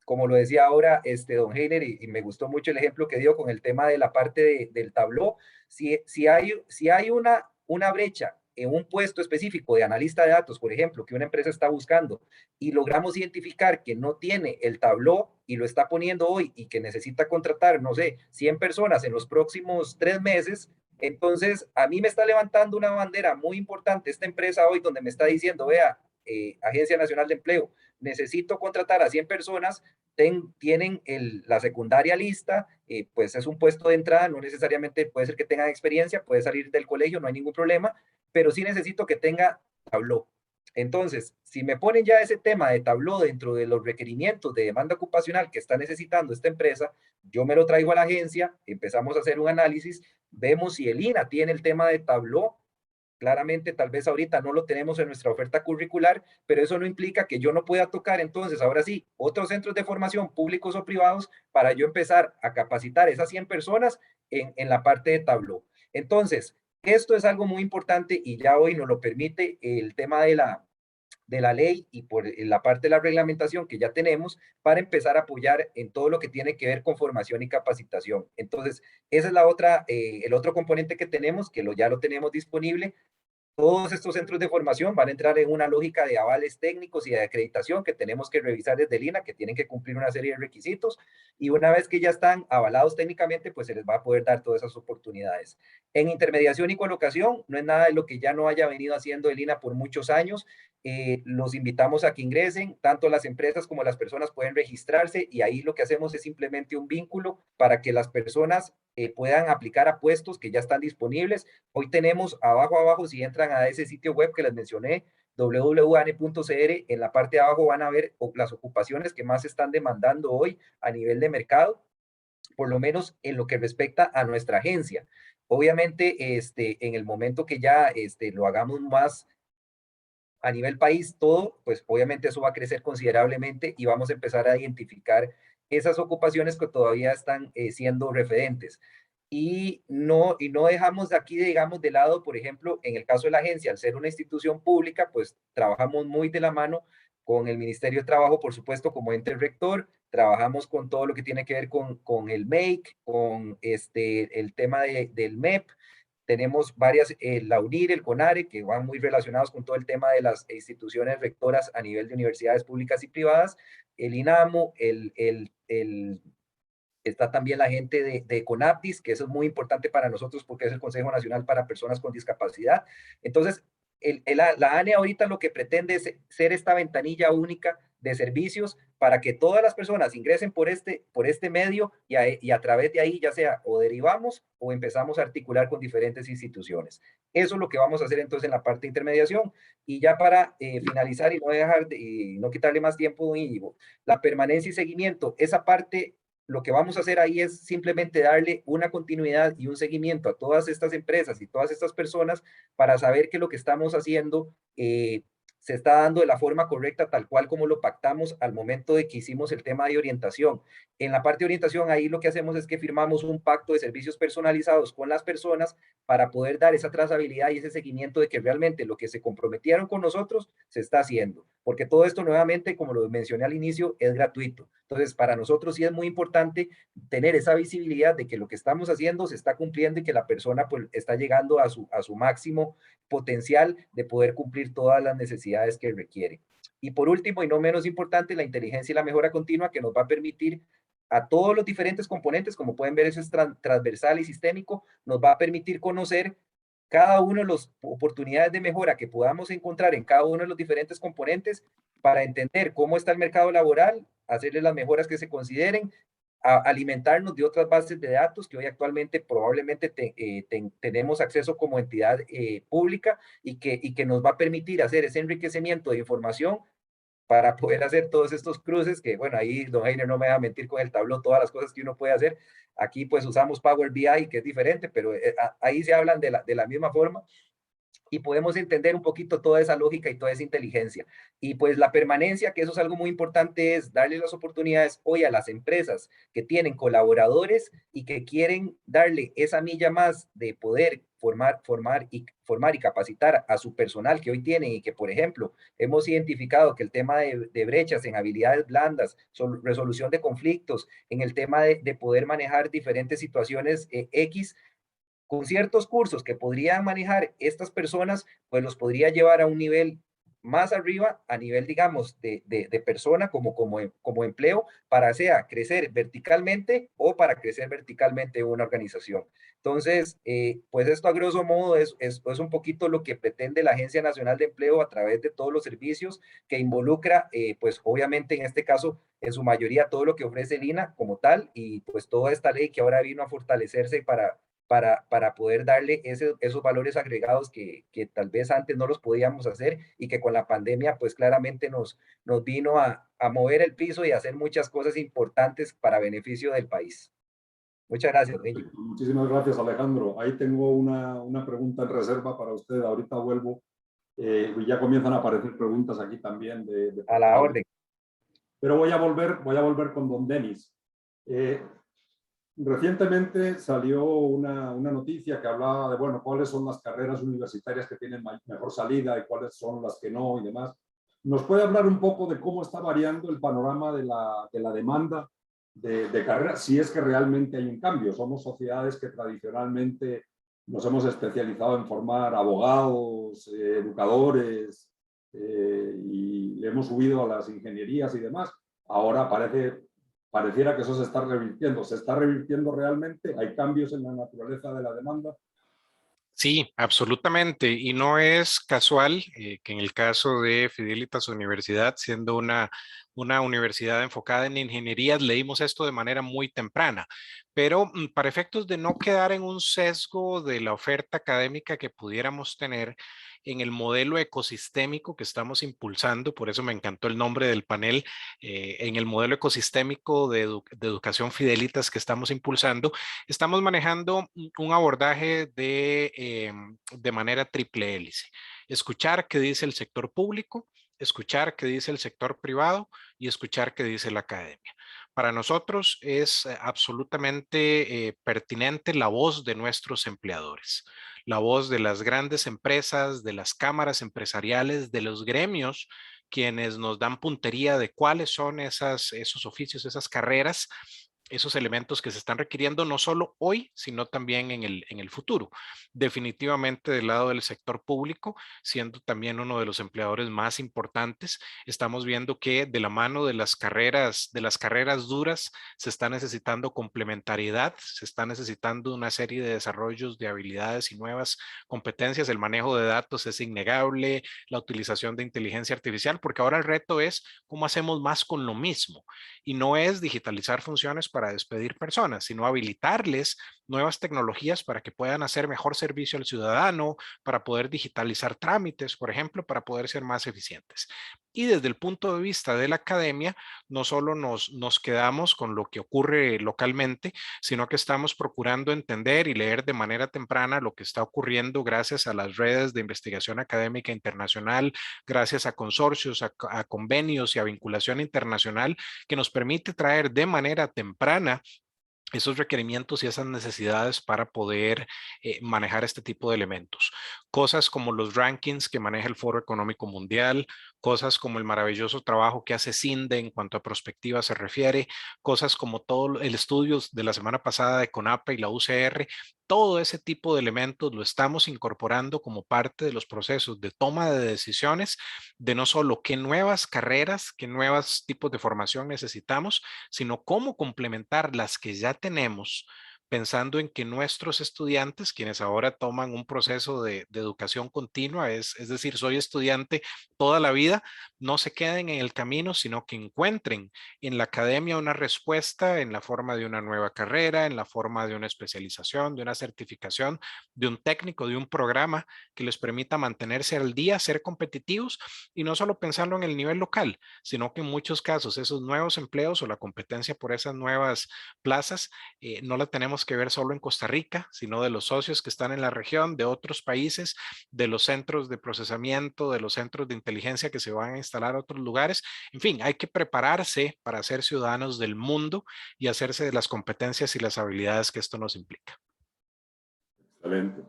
como lo decía ahora don Heiner, y me gustó mucho el ejemplo que dio con el tema de la parte del tabló, si hay una brecha en un puesto específico de analista de datos, por ejemplo, que una empresa está buscando, y logramos identificar que no tiene el tabló y lo está poniendo hoy y que necesita contratar, no sé, 100 personas en los próximos 3 meses, Entonces, a mí me está levantando una bandera muy importante esta empresa hoy donde me está diciendo, vea, Agencia Nacional de Empleo, necesito contratar a 100 personas, tienen la secundaria lista, pues es un puesto de entrada, no necesariamente puede ser que tengan experiencia, puede salir del colegio, no hay ningún problema, pero sí necesito que tenga Tableau. Entonces, si me ponen ya ese tema de Tableau dentro de los requerimientos de demanda ocupacional que está necesitando esta empresa, yo me lo traigo a la agencia, empezamos a hacer un análisis, vemos si el INA tiene el tema de Tableau. Claramente, tal vez ahorita no lo tenemos en nuestra oferta curricular, pero eso no implica que yo no pueda tocar entonces, ahora sí, otros centros de formación públicos o privados para yo empezar a capacitar esas 100 personas en la parte de Tableau. Entonces, esto es algo muy importante y ya hoy nos lo permite el tema de la ley y por la parte de la reglamentación que ya tenemos para empezar a apoyar en todo lo que tiene que ver con formación y capacitación. Entonces, esa es la otra, el otro componente que tenemos, que ya lo tenemos disponible. Todos estos centros de formación van a entrar en una lógica de avales técnicos y de acreditación que tenemos que revisar desde el INA, que tienen que cumplir una serie de requisitos, y una vez que ya están avalados técnicamente, pues se les va a poder dar todas esas oportunidades. En intermediación y colocación, no es nada de lo que ya no haya venido haciendo el INA por muchos años. Los invitamos a que ingresen, tanto las empresas como las personas pueden registrarse y ahí lo que hacemos es simplemente un vínculo para que las personas puedan aplicar a puestos que ya están disponibles. Hoy tenemos abajo, si entran a ese sitio web que les mencioné, www.ane.cr, en la parte de abajo van a ver las ocupaciones que más están demandando hoy a nivel de mercado, por lo menos en lo que respecta a nuestra agencia. Obviamente, en el momento que ya lo hagamos más a nivel país, todo, pues obviamente eso va a crecer considerablemente y vamos a empezar a identificar esas ocupaciones que todavía están siendo referentes. Y no dejamos de aquí, digamos, de lado, por ejemplo, en el caso de la agencia, al ser una institución pública, pues trabajamos muy de la mano con el Ministerio de Trabajo, por supuesto, como ente rector, trabajamos con todo lo que tiene que ver con el MEIC, con el tema del MEP, tenemos varias, la UNIR, el CONARE, que van muy relacionados con todo el tema de las instituciones rectoras a nivel de universidades públicas y privadas, el INAMU, está también la gente de CONAPDIS, que eso es muy importante para nosotros porque es el Consejo Nacional para Personas con Discapacidad. Entonces, la ANE ahorita lo que pretende es ser esta ventanilla única de servicios para que todas las personas ingresen por este medio y a través de ahí ya sea o derivamos o empezamos a articular con diferentes instituciones. Eso es lo que vamos a hacer entonces en la parte de intermediación. Y ya para finalizar y no dejar y no quitarle más tiempo, don Íñigo, la permanencia y seguimiento, esa parte lo que vamos a hacer ahí es simplemente darle una continuidad y un seguimiento a todas estas empresas y todas estas personas para saber que lo que estamos haciendo se está dando de la forma correcta, tal cual como lo pactamos al momento de que hicimos el tema de orientación. En la parte de orientación, ahí lo que hacemos es que firmamos un pacto de servicios personalizados con las personas para poder dar esa trazabilidad y ese seguimiento de que realmente lo que se comprometieron con nosotros se está haciendo. Porque todo esto, nuevamente, como lo mencioné al inicio, es gratuito. Entonces, para nosotros sí es muy importante tener esa visibilidad de que lo que estamos haciendo se está cumpliendo y que la persona pues está llegando a su máximo potencial de poder cumplir todas las necesidades que requiere. Y por último, y no menos importante, la inteligencia y la mejora continua que nos va a permitir a todos los diferentes componentes, como pueden ver, eso es transversal y sistémico, nos va a permitir conocer cada uno de las oportunidades de mejora que podamos encontrar en cada uno de los diferentes componentes para entender cómo está el mercado laboral, hacerle las mejoras que se consideren, alimentarnos de otras bases de datos que hoy actualmente probablemente tenemos acceso como entidad pública y que nos va a permitir hacer ese enriquecimiento de información para poder hacer todos estos cruces que, bueno, ahí don Heiner no me va a mentir con el tablón, todas las cosas que uno puede hacer. Aquí pues usamos Power BI, que es diferente, pero ahí se hablan de la misma forma y podemos entender un poquito toda esa lógica y toda esa inteligencia. Y pues la permanencia, que eso es algo muy importante, es darle las oportunidades hoy a las empresas que tienen colaboradores y que quieren darle esa milla más de poder formar y capacitar a su personal que hoy tienen y que, por ejemplo, hemos identificado que el tema de brechas en habilidades blandas, resolución de conflictos, en el tema de poder manejar diferentes situaciones X, con ciertos cursos que podrían manejar estas personas, pues los podría llevar a un nivel más arriba a nivel, digamos, de persona como empleo, para sea crecer verticalmente o para crecer verticalmente una organización. Entonces, pues esto a grosso modo es un poquito lo que pretende la Agencia Nacional de Empleo a través de todos los servicios que involucra, pues obviamente en este caso, en su mayoría todo lo que ofrece el INAH como tal, y pues toda esta ley que ahora vino a fortalecerse para poder darle esos valores agregados que tal vez antes no los podíamos hacer y que con la pandemia pues claramente nos vino a mover el piso y a hacer muchas cosas importantes para beneficio del país. Muchas gracias, Íñigo. Muchísimas gracias, Alejandro. Ahí tengo una pregunta en reserva para usted. Ahorita vuelvo. Y ya comienzan a aparecer preguntas aquí también de A la portales. orden. Pero voy a volver con don Denis. Recientemente salió una noticia que hablaba de, bueno, cuáles son las carreras universitarias que tienen mejor salida y cuáles son las que no y demás. ¿Nos puede hablar un poco de cómo está variando el panorama de la demanda de carreras, si es que realmente hay un cambio? Somos sociedades que tradicionalmente nos hemos especializado en formar abogados, educadores, y le hemos subido a las ingenierías y demás. Ahora pareciera que eso se está revirtiendo. ¿Se está revirtiendo realmente? ¿Hay cambios en la naturaleza de la demanda? Sí, absolutamente. Y no es casual que en el caso de Fidelitas Universidad, siendo una universidad enfocada en ingenierías, leímos esto de manera muy temprana. Pero para efectos de no quedar en un sesgo de la oferta académica que pudiéramos tener en el modelo ecosistémico que estamos impulsando, por eso me encantó el nombre del panel, en el modelo ecosistémico de educación Fidelitas que estamos impulsando, estamos manejando un abordaje de manera triple hélice. Escuchar qué dice el sector público, escuchar qué dice el sector privado y escuchar qué dice la academia. Para nosotros es absolutamente pertinente la voz de nuestros empleadores, la voz de las grandes empresas, de las cámaras empresariales, de los gremios, quienes nos dan puntería de cuáles son esos oficios, esas carreras, esos elementos que se están requiriendo no solo hoy, sino también en el futuro. Definitivamente del lado del sector público, siendo también uno de los empleadores más importantes, estamos viendo que de la mano de las carreras duras se está necesitando complementariedad, se está necesitando una serie de desarrollos de habilidades y nuevas competencias. El manejo de datos es innegable, la utilización de inteligencia artificial, porque ahora el reto es cómo hacemos más con lo mismo. Y no es digitalizar funciones para despedir personas, sino habilitarles nuevas tecnologías para que puedan hacer mejor servicio al ciudadano, para poder digitalizar trámites, por ejemplo, para poder ser más eficientes. Y desde el punto de vista de la academia, no solo nos quedamos con lo que ocurre localmente, sino que estamos procurando entender y leer de manera temprana lo que está ocurriendo gracias a las redes de investigación académica internacional, gracias a consorcios, a convenios y a vinculación internacional que nos permite traer de manera temprana esos requerimientos y esas necesidades para poder manejar este tipo de elementos. Cosas como los rankings que maneja el Foro Económico Mundial, cosas como el maravilloso trabajo que hace CINDE en cuanto a perspectiva se refiere, cosas como todo el estudio de la semana pasada de CONAPA y la UCR, todo ese tipo de elementos lo estamos incorporando como parte de los procesos de toma de decisiones de no solo qué nuevas carreras, qué nuevos tipos de formación necesitamos, sino cómo complementar las que ya tenemos, pensando en que nuestros estudiantes, quienes ahora toman un proceso de educación continua, es decir, soy estudiante toda la vida, no se queden en el camino, sino que encuentren en la academia una respuesta en la forma de una nueva carrera, en la forma de una especialización, de una certificación, de un técnico, de un programa que les permita mantenerse al día, ser competitivos y no solo pensarlo en el nivel local, sino que en muchos casos esos nuevos empleos o la competencia por esas nuevas plazas no la tenemos que ver solo en Costa Rica, sino de los socios que están en la región, de otros países, de los centros de procesamiento, de los centros de inteligencia que se van a instalar a otros lugares. En fin, hay que prepararse para ser ciudadanos del mundo y hacerse de las competencias y las habilidades que esto nos implica. Excelente.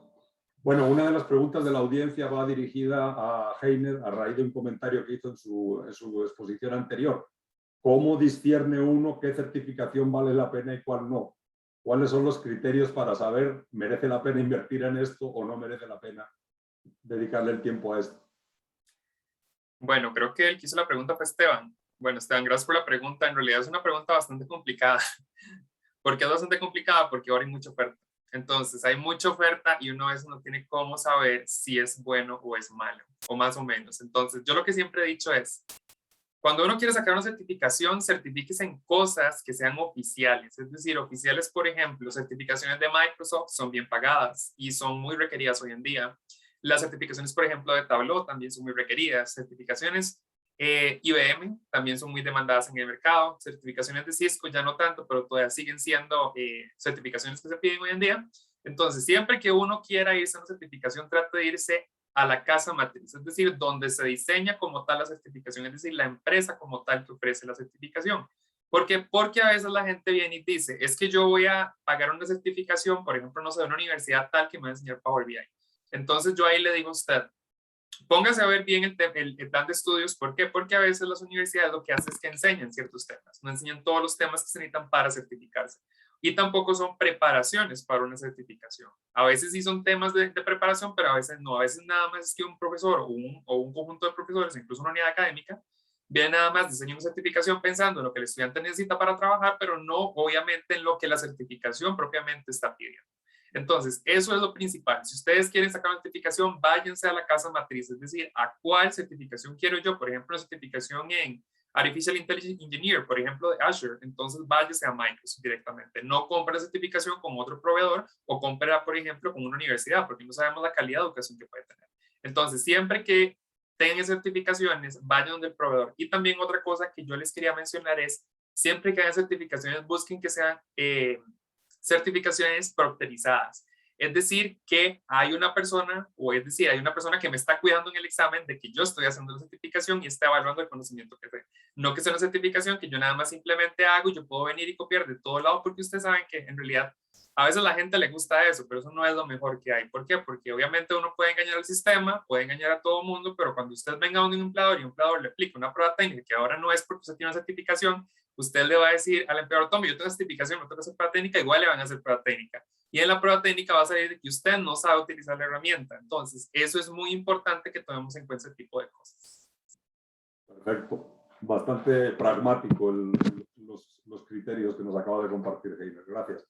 Bueno, una de las preguntas de la audiencia va dirigida a Heiner a raíz de un comentario que hizo en su exposición anterior. ¿Cómo discierne uno qué certificación vale la pena y cuál no? ¿Cuáles son los criterios para saber merece la pena invertir en esto o no merece la pena dedicarle el tiempo a esto? Bueno, creo que el que hizo la pregunta fue Esteban. Bueno, Esteban, gracias por la pregunta. En realidad es una pregunta bastante complicada. ¿Por qué es bastante complicada? Porque ahora hay mucha oferta. Entonces, hay mucha oferta y uno a veces no tiene cómo saber si es bueno o es malo, o más o menos. Entonces, yo lo que siempre he dicho es, cuando uno quiere sacar una certificación, certifíquese en cosas que sean oficiales. Es decir, oficiales, por ejemplo, certificaciones de Microsoft son bien pagadas y son muy requeridas hoy en día. Las certificaciones, por ejemplo, de Tableau también son muy requeridas. Certificaciones IBM también son muy demandadas en el mercado. Certificaciones de Cisco ya no tanto, pero todavía siguen siendo certificaciones que se piden hoy en día. Entonces, siempre que uno quiera irse a una certificación, trate de irse a la casa matriz, es decir, donde se diseña como tal la certificación, es decir, la empresa como tal que ofrece la certificación. ¿Por qué? Porque a veces la gente viene y dice, es que yo voy a pagar una certificación, por ejemplo, no sé, de una universidad tal que me va a enseñar Power BI. Entonces yo ahí le digo a usted, póngase a ver bien el plan de estudios. ¿Por qué? Porque a veces las universidades lo que hacen es que enseñan ciertos temas, no enseñan todos los temas que se necesitan para certificarse. Y tampoco son preparaciones para una certificación. A veces sí son temas de preparación, pero a veces no. A veces nada más es que un profesor o un conjunto de profesores, incluso una unidad académica, viene nada más diseñar una certificación pensando en lo que el estudiante necesita para trabajar, pero no obviamente en lo que la certificación propiamente está pidiendo. Entonces, eso es lo principal. Si ustedes quieren sacar una certificación, váyanse a la casa matriz, es decir, ¿a cuál certificación quiero yo? Por ejemplo, una certificación en Artificial Intelligence Engineer, por ejemplo, de Azure. Entonces, váyase a Microsoft directamente. No compre la certificación con otro proveedor o compre, por ejemplo, con una universidad, porque no sabemos la calidad de educación que puede tener. Entonces, siempre que tengan certificaciones, vayan donde el proveedor. Y también otra cosa que yo les quería mencionar es, siempre que hayan certificaciones, busquen que sean certificaciones proctorizadas. Es decir, que hay una persona, o es decir, hay una persona que me está cuidando en el examen de que yo estoy haciendo la certificación y está evaluando el conocimiento que tengo. No que sea una certificación que yo nada más simplemente hago y yo puedo venir y copiar de todo lado, porque ustedes saben que en realidad a veces a la gente le gusta eso, pero eso no es lo mejor que hay. ¿Por qué? Porque obviamente uno puede engañar al sistema, puede engañar a todo mundo, pero cuando usted venga a un empleador y un empleador le aplica una prueba técnica que ahora no es porque usted tiene una certificación, usted le va a decir al empleador, tome, yo tengo certificación, me toca hacer prueba técnica, igual le van a hacer prueba técnica. Y en la prueba técnica va a salir que usted no sabe utilizar la herramienta. Entonces, eso es muy importante que tomemos en cuenta ese tipo de cosas. Perfecto. Bastante pragmático los criterios que nos acaba de compartir Heiner. Gracias.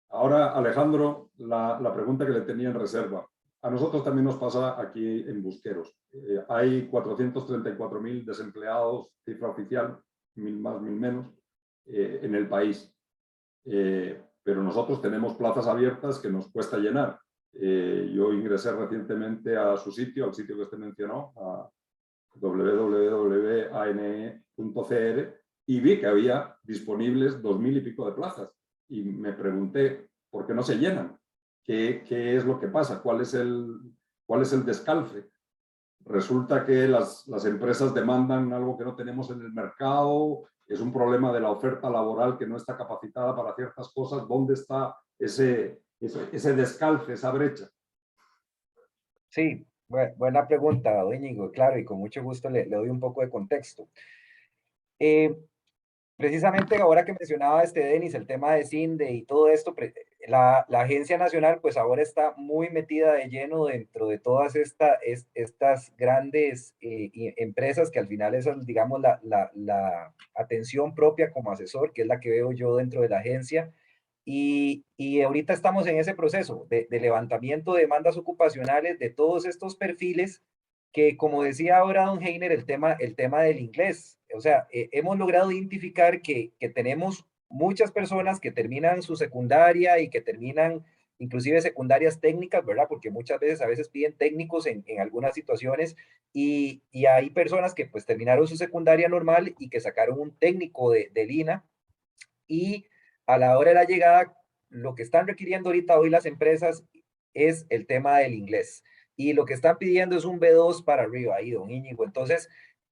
Ahora, Alejandro, la pregunta que le tenía en reserva. A nosotros también nos pasa aquí en Busqueros. Hay 434.000 desempleados, cifra oficial, 1.000 más, 1.000 menos, en el país. Pero nosotros tenemos plazas abiertas que nos cuesta llenar. Yo ingresé recientemente a su sitio, al sitio que usted mencionó, a www.ane.cr, y vi que había disponibles 2.000 y pico de plazas. Y me pregunté, ¿por qué no se llenan? ¿Qué es lo que pasa? ¿Cuál es el descalce? Resulta que las empresas demandan algo que no tenemos en el mercado, es un problema de la oferta laboral que no está capacitada para ciertas cosas. ¿Dónde está ese descalce, esa brecha? Sí, buena pregunta, Íñigo, claro, y con mucho gusto le doy un poco de contexto. Precisamente ahora que mencionaba Denis, el tema de CINDE y todo esto, la Agencia Nacional pues ahora está muy metida de lleno dentro de todas estas grandes empresas que al final es, digamos, la atención propia como asesor, que es la que veo yo dentro de la agencia. Y ahorita estamos en ese proceso de levantamiento de demandas ocupacionales de todos estos perfiles que, como decía ahora don Heiner, el tema del inglés. O sea, hemos logrado identificar que tenemos muchas personas que terminan su secundaria y que terminan inclusive secundarias técnicas, ¿verdad? Porque muchas veces, a veces piden técnicos en algunas situaciones y hay personas que pues terminaron su secundaria normal y que sacaron un técnico de Lina y a la hora de la llegada, lo que están requiriendo ahorita hoy las empresas es el tema del inglés. Y lo que están pidiendo es un B2 para arriba, ahí, don Íñigo. Entonces,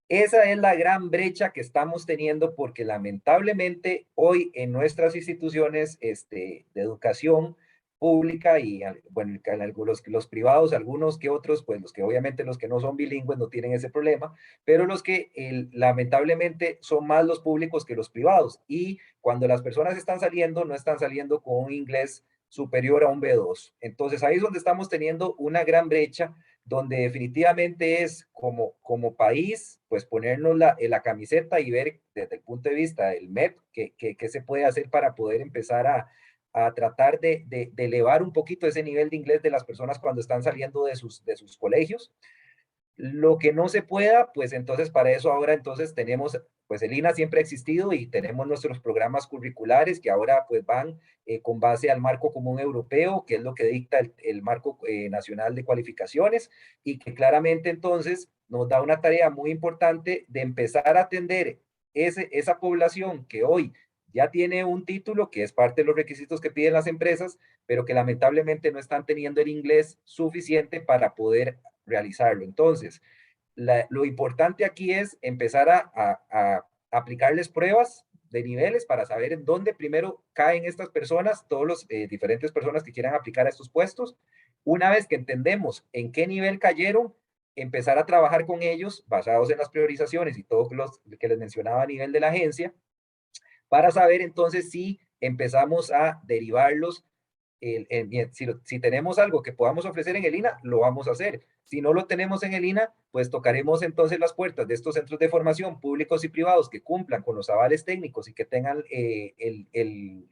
esa es la gran brecha que estamos teniendo porque lamentablemente hoy en nuestras instituciones de educación pública y bueno, los privados, algunos que otros, pues los que obviamente los que no son bilingües no tienen ese problema, pero los que lamentablemente son más los públicos que los privados. Y cuando las personas están saliendo, no están saliendo con un inglés superior a un B2. Entonces ahí es donde estamos teniendo una gran brecha donde definitivamente es como país, pues ponernos la camiseta y ver desde el punto de vista del MEP qué se puede hacer para poder empezar a tratar de elevar un poquito ese nivel de inglés de las personas cuando están saliendo de sus colegios. Lo que no se pueda, pues entonces para eso ahora entonces tenemos, pues el INA siempre ha existido y tenemos nuestros programas curriculares que ahora pues van con base al marco común europeo, que es lo que dicta el marco nacional de cualificaciones y que claramente entonces nos da una tarea muy importante de empezar a atender esa población que hoy ya tiene un título que es parte de los requisitos que piden las empresas, pero que lamentablemente no están teniendo el inglés suficiente para poder realizarlo. Entonces, lo importante aquí es empezar a aplicarles pruebas de niveles para saber en dónde primero caen estas personas, todos los diferentes personas que quieran aplicar a estos puestos. Una vez que entendemos en qué nivel cayeron, empezar a trabajar con ellos basados en las priorizaciones y todo lo que les mencionaba a nivel de la agencia, para saber entonces si empezamos a derivarlos si tenemos algo que podamos ofrecer en el INA, lo vamos a hacer. Si no lo tenemos en el INA, pues tocaremos entonces las puertas de estos centros de formación públicos y privados que cumplan con los avales técnicos y que tengan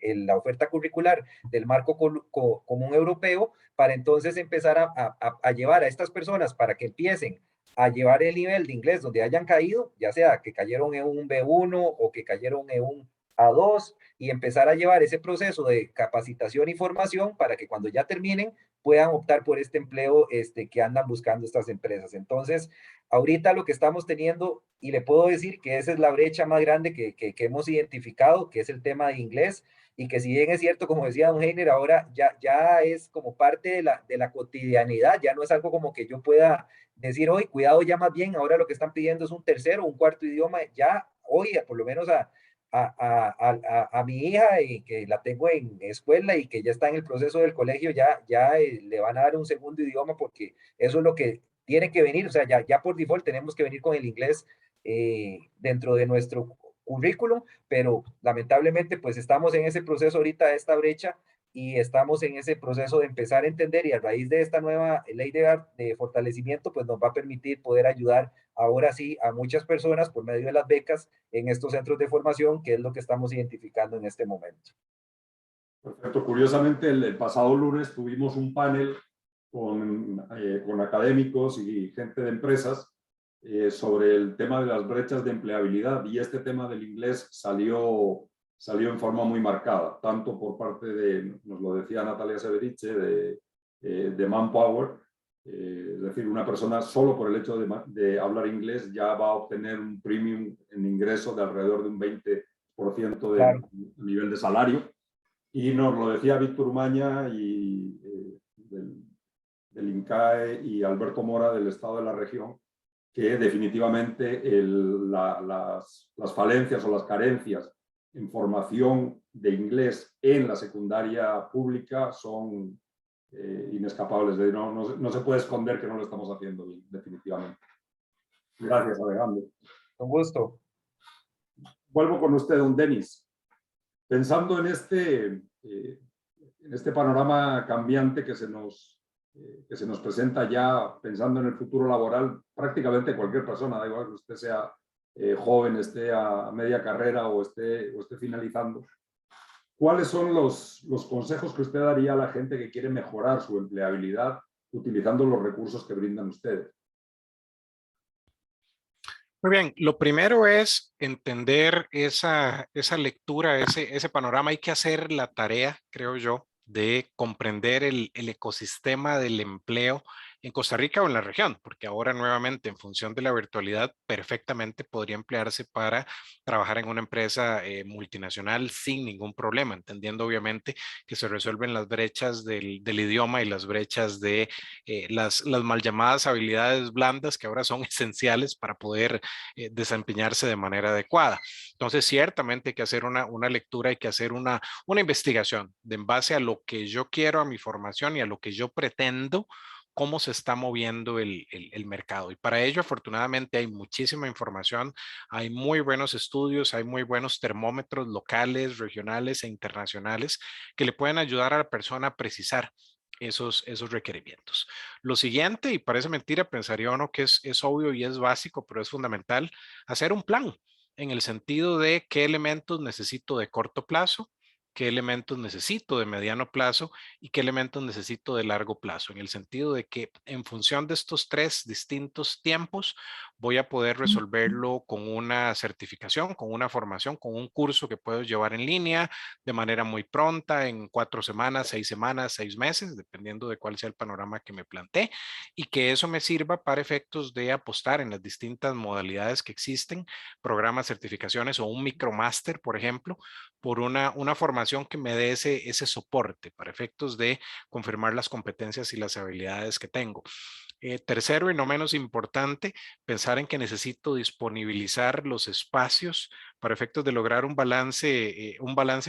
la oferta curricular del marco común europeo para entonces empezar a llevar a estas personas para que empiecen a llevar el nivel de inglés donde hayan caído, ya sea que cayeron en un B1 o que cayeron en un A2, y empezar a llevar ese proceso de capacitación y formación para que cuando ya terminen puedan optar por este empleo que andan buscando estas empresas. Entonces, ahorita lo que estamos teniendo, y le puedo decir que esa es la brecha más grande que hemos identificado, que es el tema de inglés, y que si bien es cierto, como decía don Heiner, ahora ya es como parte de la cotidianidad, ya no es algo como que yo pueda decir hoy, cuidado ya más bien, ahora lo que están pidiendo es un tercero, un cuarto idioma, ya hoy, por lo menos a mi hija y que la tengo en escuela y que ya está en el proceso del colegio, ya le van a dar un segundo idioma porque eso es lo que tiene que venir, o sea, ya por default tenemos que venir con el inglés dentro de nuestro currículum, pero lamentablemente pues estamos en ese proceso ahorita de esta brecha y estamos en ese proceso de empezar a entender y a raíz de esta nueva ley de fortalecimiento pues nos va a permitir poder ayudar ahora sí a muchas personas por medio de las becas en estos centros de formación, que es lo que estamos identificando en este momento. Perfecto. Curiosamente, el pasado lunes tuvimos un panel con académicos y gente de empresas sobre el tema de las brechas de empleabilidad y este tema del inglés salió en forma muy marcada, tanto por parte de, nos lo decía Natalia Severiche, de Manpower, es decir, una persona solo por el hecho de hablar inglés ya va a obtener un premium en ingreso de alrededor de un 20% de Claro. nivel de salario. Y nos lo decía Víctor Umaña y, del INCAE y Alberto Mora del Estado de la Región, que definitivamente las falencias o las carencias en formación de inglés en la secundaria pública son inescapables. No se puede esconder que no lo estamos haciendo bien, definitivamente. Gracias, Alejandro. Con gusto. Vuelvo con usted, don Denis. Pensando en este panorama cambiante que se nos presenta ya, pensando en el futuro laboral, prácticamente cualquier persona, da igual que usted sea joven, esté a media carrera o esté finalizando, ¿cuáles son los consejos que usted daría a la gente que quiere mejorar su empleabilidad utilizando los recursos que brindan ustedes? Muy bien, lo primero es entender esa lectura, ese panorama. Hay que hacer la tarea, creo yo, de comprender el ecosistema del empleo en Costa Rica o en la región, porque ahora nuevamente en función de la virtualidad perfectamente podría emplearse para trabajar en una empresa multinacional sin ningún problema, entendiendo obviamente que se resuelven las brechas del idioma y las brechas de las mal llamadas habilidades blandas que ahora son esenciales para poder desempeñarse de manera adecuada. Entonces, ciertamente hay que hacer una lectura, hay que hacer una investigación de en base a lo que yo quiero, a mi formación y a lo que yo pretendo, cómo se está moviendo el mercado. Y para ello, afortunadamente, hay muchísima información, hay muy buenos estudios, hay muy buenos termómetros locales, regionales e internacionales que le pueden ayudar a la persona a precisar esos requerimientos. Lo siguiente, y parece mentira, pensaría uno que es obvio y es básico, pero es fundamental, hacer un plan en el sentido de qué elementos necesito de corto plazo, qué elementos necesito de mediano plazo y qué elementos necesito de largo plazo, en el sentido de que en función de estos tres distintos tiempos voy a poder resolverlo con una certificación, con una formación, con un curso que puedo llevar en línea de manera muy pronta, en 4 semanas, 6 semanas, 6 meses, dependiendo de cuál sea el panorama que me planteé, y que eso me sirva para efectos de apostar en las distintas modalidades que existen, programas, certificaciones o un micromáster, por ejemplo, por una formación que me dé ese soporte para efectos de confirmar las competencias y las habilidades que tengo. Tercero y no menos importante, pensar en que necesito disponibilizar los espacios para efectos de lograr un balance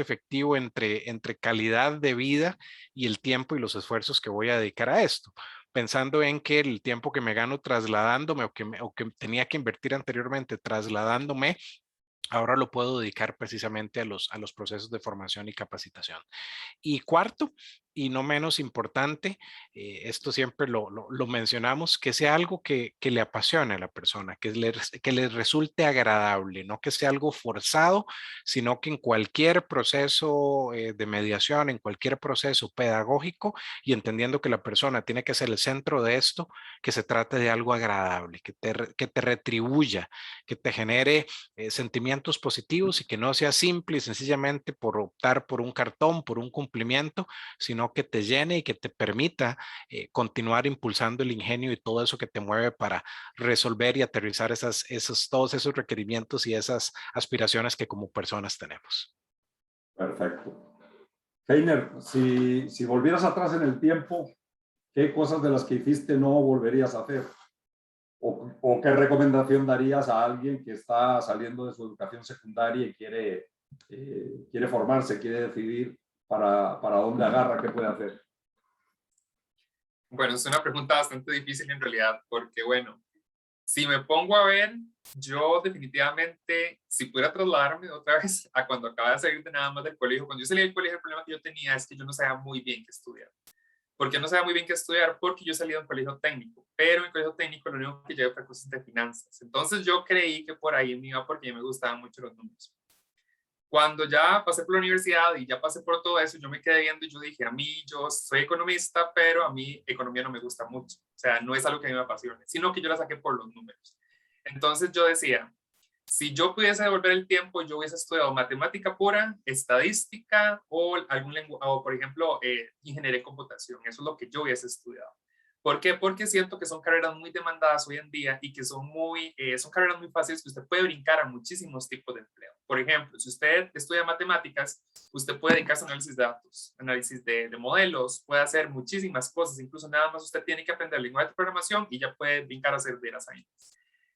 efectivo entre calidad de vida y el tiempo y los esfuerzos que voy a dedicar a esto. Pensando en que el tiempo que me gano trasladándome o que tenía que invertir anteriormente trasladándome, ahora lo puedo dedicar precisamente a los procesos de formación y capacitación. Y cuarto, y no menos importante, esto siempre lo mencionamos, que sea algo que le apasione a la persona, que le resulte agradable, no que sea algo forzado, sino que en cualquier proceso de mediación, en cualquier proceso pedagógico y entendiendo que la persona tiene que ser el centro de esto, que se trate de algo agradable, que te retribuya, que te genere sentimientos positivos y que no sea simple y sencillamente por optar por un cartón, por un cumplimiento, sino que te llene y que te permita continuar impulsando el ingenio y todo eso que te mueve para resolver y aterrizar todos esos requerimientos y esas aspiraciones que como personas tenemos. Perfecto. Heiner, si volvieras atrás en el tiempo, ¿qué cosas de las que hiciste no volverías a hacer? ¿O qué recomendación darías a alguien que está saliendo de su educación secundaria y quiere formarse, quiere decidir para dónde agarra, qué puede hacer? Bueno, es una pregunta bastante difícil en realidad, porque bueno, si me pongo a ver, yo definitivamente, si pudiera trasladarme otra vez a cuando acaba de salir de nada más del colegio, cuando yo salí del colegio, el problema que yo tenía es que yo no sabía muy bien qué estudiar. ¿Por qué no sabía muy bien qué estudiar? Porque yo salí de un colegio técnico, pero en el colegio técnico lo único que llevé fue cosas de finanzas. Entonces yo creí que por ahí me iba porque me gustaban mucho los números. Cuando ya pasé por la universidad y ya pasé por todo eso, yo me quedé viendo y yo dije, a mí, yo soy economista, pero a mí economía no me gusta mucho. O sea, no es algo que a mí me apasione, sino que yo la saqué por los números. Entonces yo decía, si yo pudiese devolver el tiempo, yo hubiese estudiado matemática pura, estadística o algún lenguaje, o por ejemplo, ingeniería en computación. Eso es lo que yo hubiese estudiado. ¿Por qué? Porque siento que son carreras muy demandadas hoy en día y que son carreras muy fáciles que usted puede brincar a muchísimos tipos de empleo. Por ejemplo, si usted estudia matemáticas, usted puede dedicarse a análisis de datos, análisis de modelos, puede hacer muchísimas cosas. Incluso nada más usted tiene que aprender el lenguaje de programación y ya puede brincar a hacer data science.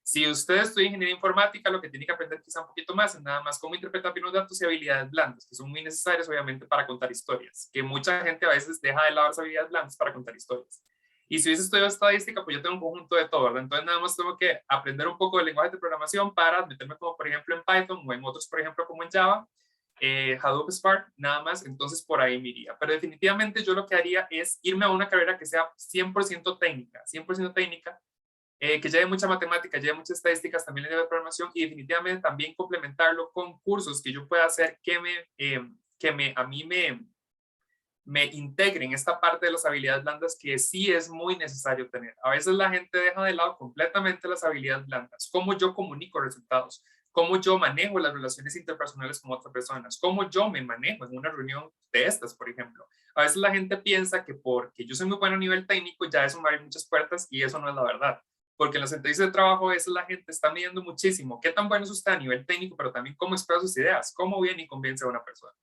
Si usted estudia ingeniería informática, lo que tiene que aprender quizá un poquito más es nada más cómo interpretar bien los datos y habilidades blandas, que son muy necesarias obviamente para contar historias, que mucha gente a veces deja de lado las habilidades blandas para contar historias. Y si hubiese estudiado estadística, pues yo tengo un conjunto de todo, ¿verdad? Entonces nada más tengo que aprender un poco de lenguaje de programación para meterme como por ejemplo en Python o en otros por ejemplo como en Java, Hadoop, Spark, nada más, entonces por ahí me iría. Pero definitivamente yo lo que haría es irme a una carrera que sea 100% técnica, 100% técnica, que lleve mucha matemática, lleve muchas estadísticas, también lleve programación y definitivamente también complementarlo con cursos que yo pueda hacer a mí me integren esta parte de las habilidades blandas que sí es muy necesario tener. A veces la gente deja de lado completamente las habilidades blandas, cómo yo comunico resultados, cómo yo manejo las relaciones interpersonales con otras personas, cómo yo me manejo en una reunión de estas, por ejemplo. A veces la gente piensa que porque yo soy muy bueno a nivel técnico ya eso me abre muchas puertas y eso no es la verdad. Porque en las entrevistas de trabajo a veces la gente está midiendo muchísimo qué tan bueno es usted a nivel técnico, pero también cómo expresa sus ideas, cómo viene y convence a una persona.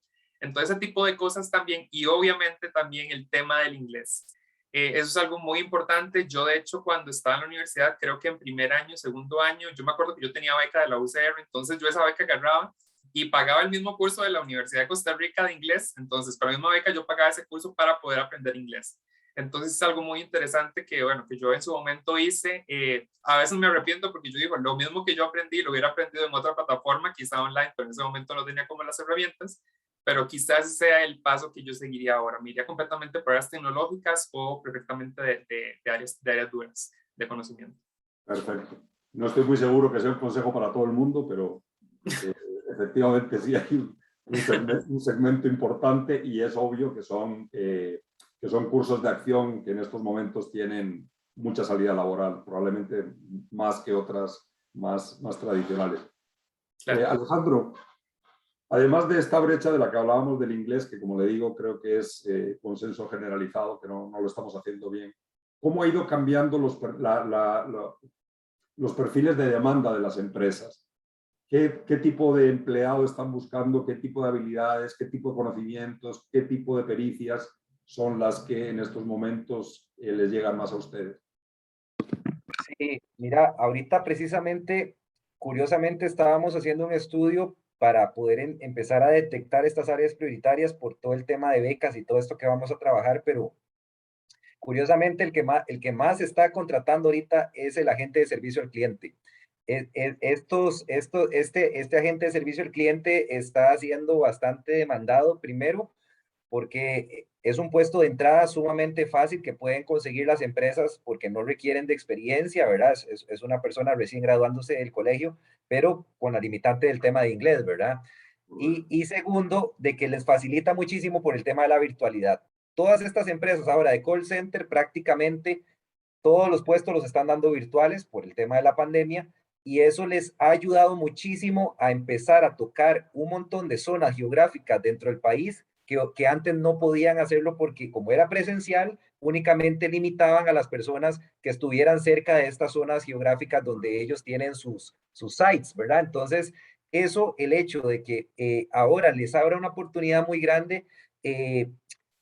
Entonces, ese tipo de cosas también, y obviamente también el tema del inglés. Eso es algo muy importante. Yo, de hecho, cuando estaba en la universidad, creo que en primer año, segundo año, yo me acuerdo que yo tenía beca de la UCR, entonces yo esa beca agarraba y pagaba el mismo curso de la Universidad de Costa Rica de inglés. Entonces, con la misma beca yo pagaba ese curso para poder aprender inglés. Entonces es algo muy interesante que, bueno, que yo en su momento hice. A veces me arrepiento porque yo digo, lo mismo que yo aprendí, lo hubiera aprendido en otra plataforma, quizá online, pero en ese momento no tenía como las herramientas. pero quizás sea el paso que yo seguiría ahora. Me iría completamente por áreas tecnológicas o perfectamente de áreas duras de conocimiento. Perfecto. No estoy muy seguro que sea un consejo para todo el mundo, pero efectivamente sí hay un segmento importante y es obvio que son cursos de acción que en estos momentos tienen mucha salida laboral, probablemente más que otras más tradicionales. Claro. Alejandro, además de esta brecha de la que hablábamos del inglés, que como le digo creo que es consenso generalizado, que no lo estamos haciendo bien, ¿cómo ha ido cambiando los perfiles de demanda de las empresas? ¿Qué tipo de empleado están buscando? ¿Qué tipo de habilidades? ¿Qué tipo de conocimientos? ¿Qué tipo de pericias son las que en estos momentos les llegan más a ustedes? Sí, mira, ahorita precisamente, curiosamente, estábamos haciendo un estudio para poder empezar a detectar estas áreas prioritarias por todo el tema de becas y todo esto que vamos a trabajar, pero curiosamente el que más está contratando ahorita es el agente de servicio al cliente. Este agente de servicio al cliente está siendo bastante demandado, primero, porque es un puesto de entrada sumamente fácil que pueden conseguir las empresas porque no requieren de experiencia, ¿verdad? Es una persona recién graduándose del colegio, pero con la limitante del tema de inglés, ¿verdad? Y segundo, de que les facilita muchísimo por el tema de la virtualidad. Todas estas empresas ahora de call center prácticamente todos los puestos los están dando virtuales por el tema de la pandemia y eso les ha ayudado muchísimo a empezar a tocar un montón de zonas geográficas dentro del país que antes no podían hacerlo porque como era presencial, únicamente limitaban a las personas que estuvieran cerca de estas zonas geográficas donde ellos tienen sus sites, ¿verdad? Entonces, eso, el hecho de que ahora les abra una oportunidad muy grande,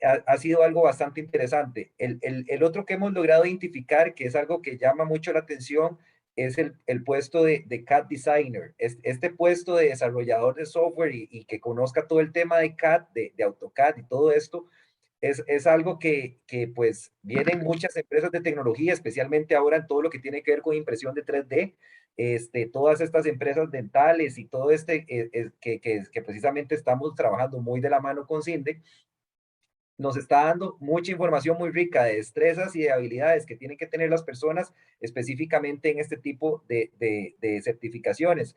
ha sido algo bastante interesante. El otro que hemos logrado identificar, que es algo que llama mucho la atención, es el puesto de CAD Designer. Este puesto de desarrollador de software y que conozca todo el tema de CAD, de AutoCAD y todo esto, es algo que pues vienen muchas empresas de tecnología, especialmente ahora en todo lo que tiene que ver con impresión de 3D, todas estas empresas dentales y todo que precisamente estamos trabajando muy de la mano con CINDE, nos está dando mucha información muy rica de destrezas y de habilidades que tienen que tener las personas específicamente en este tipo de certificaciones.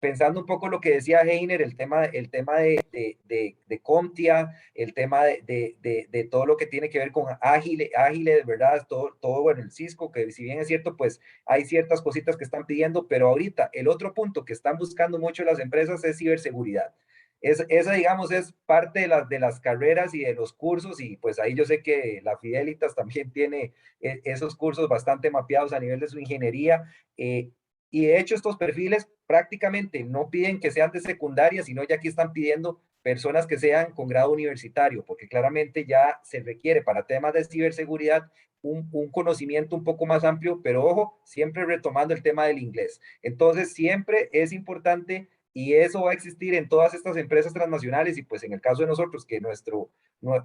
Pensando un poco lo que decía Heiner, el tema de CompTIA, el tema de todo lo que tiene que ver con Ágile, ¿verdad? Todo, bueno, el Cisco, que si bien es cierto, pues hay ciertas cositas que están pidiendo, pero ahorita el otro punto que están buscando mucho las empresas es ciberseguridad. Esa, digamos, es parte de las carreras y de los cursos, y pues ahí yo sé que la Fidelitas también tiene esos cursos bastante mapeados a nivel de su ingeniería, y de hecho estos perfiles prácticamente no piden que sean de secundaria, sino ya aquí están pidiendo personas que sean con grado universitario, porque claramente ya se requiere para temas de ciberseguridad un conocimiento un poco más amplio, pero ojo, siempre retomando el tema del inglés. Entonces siempre es importante y eso va a existir en todas estas empresas transnacionales y pues en el caso de nosotros, que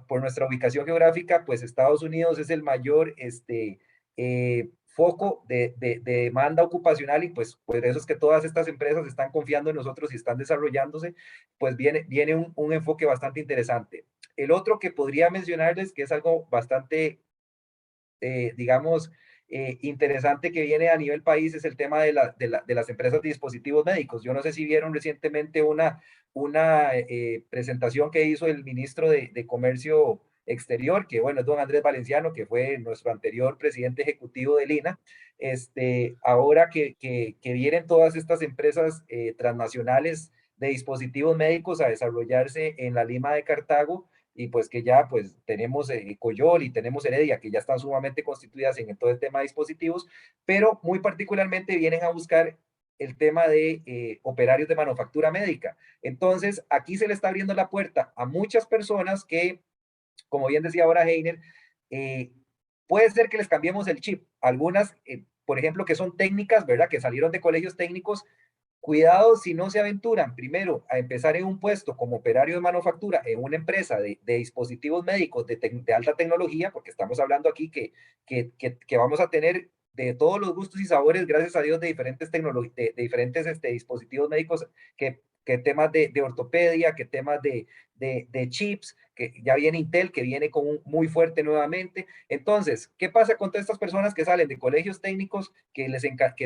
por nuestra ubicación geográfica, pues Estados Unidos es el mayor foco de demanda ocupacional y pues por eso es que todas estas empresas están confiando en nosotros y están desarrollándose, pues viene un enfoque bastante interesante. El otro que podría mencionarles, que es algo bastante, digamos, interesante que viene a nivel país, es el tema de las empresas de dispositivos médicos. Yo no sé si vieron recientemente una presentación que hizo el ministro de Comercio Exterior, que bueno, es don Andrés Valenciano, que fue nuestro anterior presidente ejecutivo del INA. Ahora que vienen todas estas empresas transnacionales de dispositivos médicos a desarrollarse en la Lima de Cartago, y pues que ya pues tenemos Coyol y tenemos Heredia, que ya están sumamente constituidas en todo el tema de dispositivos, pero muy particularmente vienen a buscar el tema de operarios de manufactura médica. Entonces, aquí se le está abriendo la puerta a muchas personas que, como bien decía ahora Heiner, puede ser que les cambiemos el chip. Algunas, por ejemplo, que son técnicas, ¿verdad? Que salieron de colegios técnicos. Cuidado si no se aventuran primero a empezar en un puesto como operario de manufactura en una empresa de dispositivos médicos de alta tecnología, porque estamos hablando aquí que vamos a tener de todos los gustos y sabores, gracias a Dios, de diferentes tecnologías, de diferentes dispositivos médicos que que temas de ortopedia, que temas de chips, que ya viene Intel, que viene con muy fuerte nuevamente. Entonces, ¿qué pasa con todas estas personas que salen de colegios técnicos que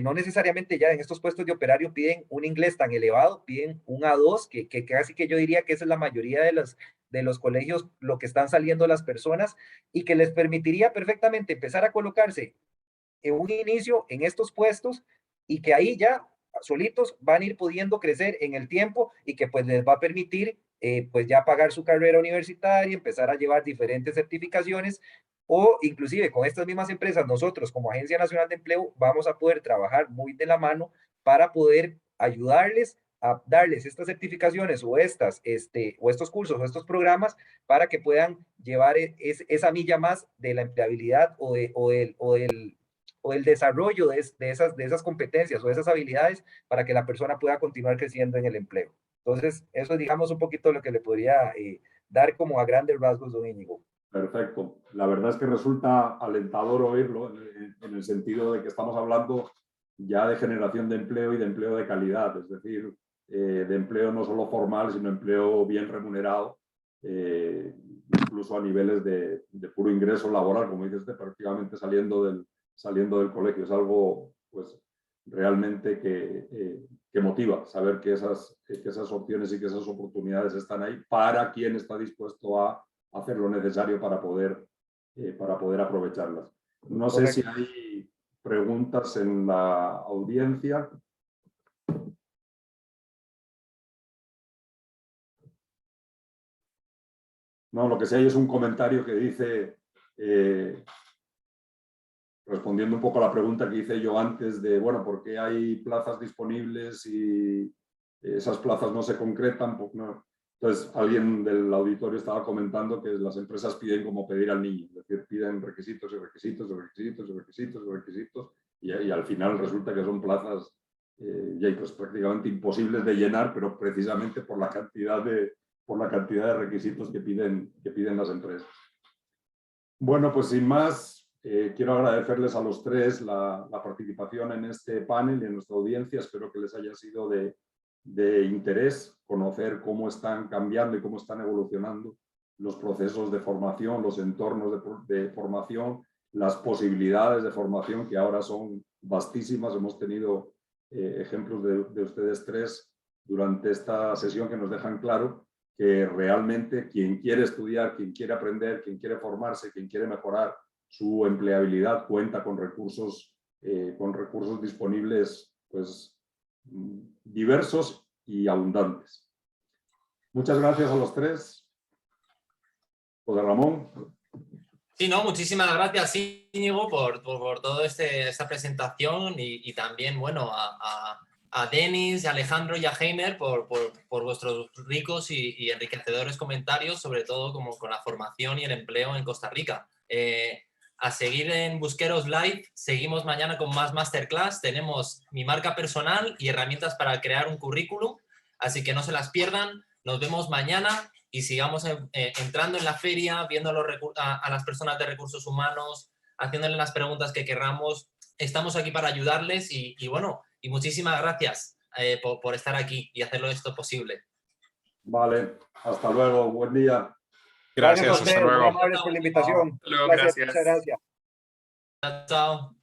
no necesariamente ya en estos puestos de operario piden un inglés tan elevado, piden un A2, que casi que yo diría que esa es la mayoría de los colegios, lo que están saliendo las personas, y que les permitiría perfectamente empezar a colocarse en un inicio en estos puestos y que ahí ya solitos van a ir pudiendo crecer en el tiempo y que pues les va a permitir pues ya pagar su carrera universitaria, empezar a llevar diferentes certificaciones o inclusive con estas mismas empresas nosotros como Agencia Nacional de Empleo vamos a poder trabajar muy de la mano para poder ayudarles a darles estas certificaciones o estos cursos o estos programas para que puedan llevar esa milla más de la empleabilidad o el desarrollo de esas competencias o de esas habilidades para que la persona pueda continuar creciendo en el empleo. Entonces, eso es, digamos, un poquito lo que le podría dar como a grandes rasgos, don Íñigo. Perfecto. La verdad es que resulta alentador oírlo en el sentido de que estamos hablando ya de generación de empleo y de empleo de calidad, es decir, de empleo no solo formal, sino empleo bien remunerado, incluso a niveles de puro ingreso laboral, como dices, prácticamente saliendo del colegio. Es algo pues, realmente que motiva saber que esas opciones y que esas oportunidades están ahí para quien está dispuesto a hacer lo necesario para poder aprovecharlas. No sé si hay preguntas en la audiencia. No, lo que sí hay es un comentario que dice, respondiendo un poco a la pregunta que hice yo antes de, bueno, ¿por qué hay plazas disponibles y esas plazas no se concretan? Pues no. Entonces, alguien del auditorio estaba comentando que las empresas piden como pedir al niño, es decir, piden requisitos y requisitos y requisitos y requisitos y requisitos y al final resulta que son plazas pues, prácticamente imposibles de llenar, pero precisamente por la cantidad de requisitos que piden las empresas. Bueno, pues sin más, quiero agradecerles a los tres la participación en este panel y en nuestra audiencia. Espero que les haya sido de interés conocer cómo están cambiando y cómo están evolucionando los procesos de formación, los entornos de formación, las posibilidades de formación que ahora son vastísimas. Hemos tenido ejemplos de ustedes tres durante esta sesión que nos dejan claro que realmente quien quiere estudiar, quien quiere aprender, quien quiere formarse, quien quiere mejorar su empleabilidad cuenta con recursos disponibles pues, diversos y abundantes. Muchas gracias a los tres. José Ramón. Sí, no, muchísimas gracias, Íñigo, por toda esta presentación y también, bueno, a Denis, a Alejandro y a Heiner por vuestros ricos y enriquecedores comentarios, sobre todo como con la formación y el empleo en Costa Rica. A seguir en Busqueros Live, seguimos mañana con más masterclass, tenemos mi marca personal y herramientas para crear un currículum, así que no se las pierdan, nos vemos mañana y sigamos entrando en la feria, viendo a las personas de recursos humanos, haciéndoles las preguntas que querramos. Estamos aquí para ayudarles y bueno, y muchísimas gracias por estar aquí y hacerlo esto posible. Vale, hasta luego, buen día. Gracias, hasta luego. Muy amables por la invitación. Hasta luego, Gracias, gracias. muchas gracias. Chao.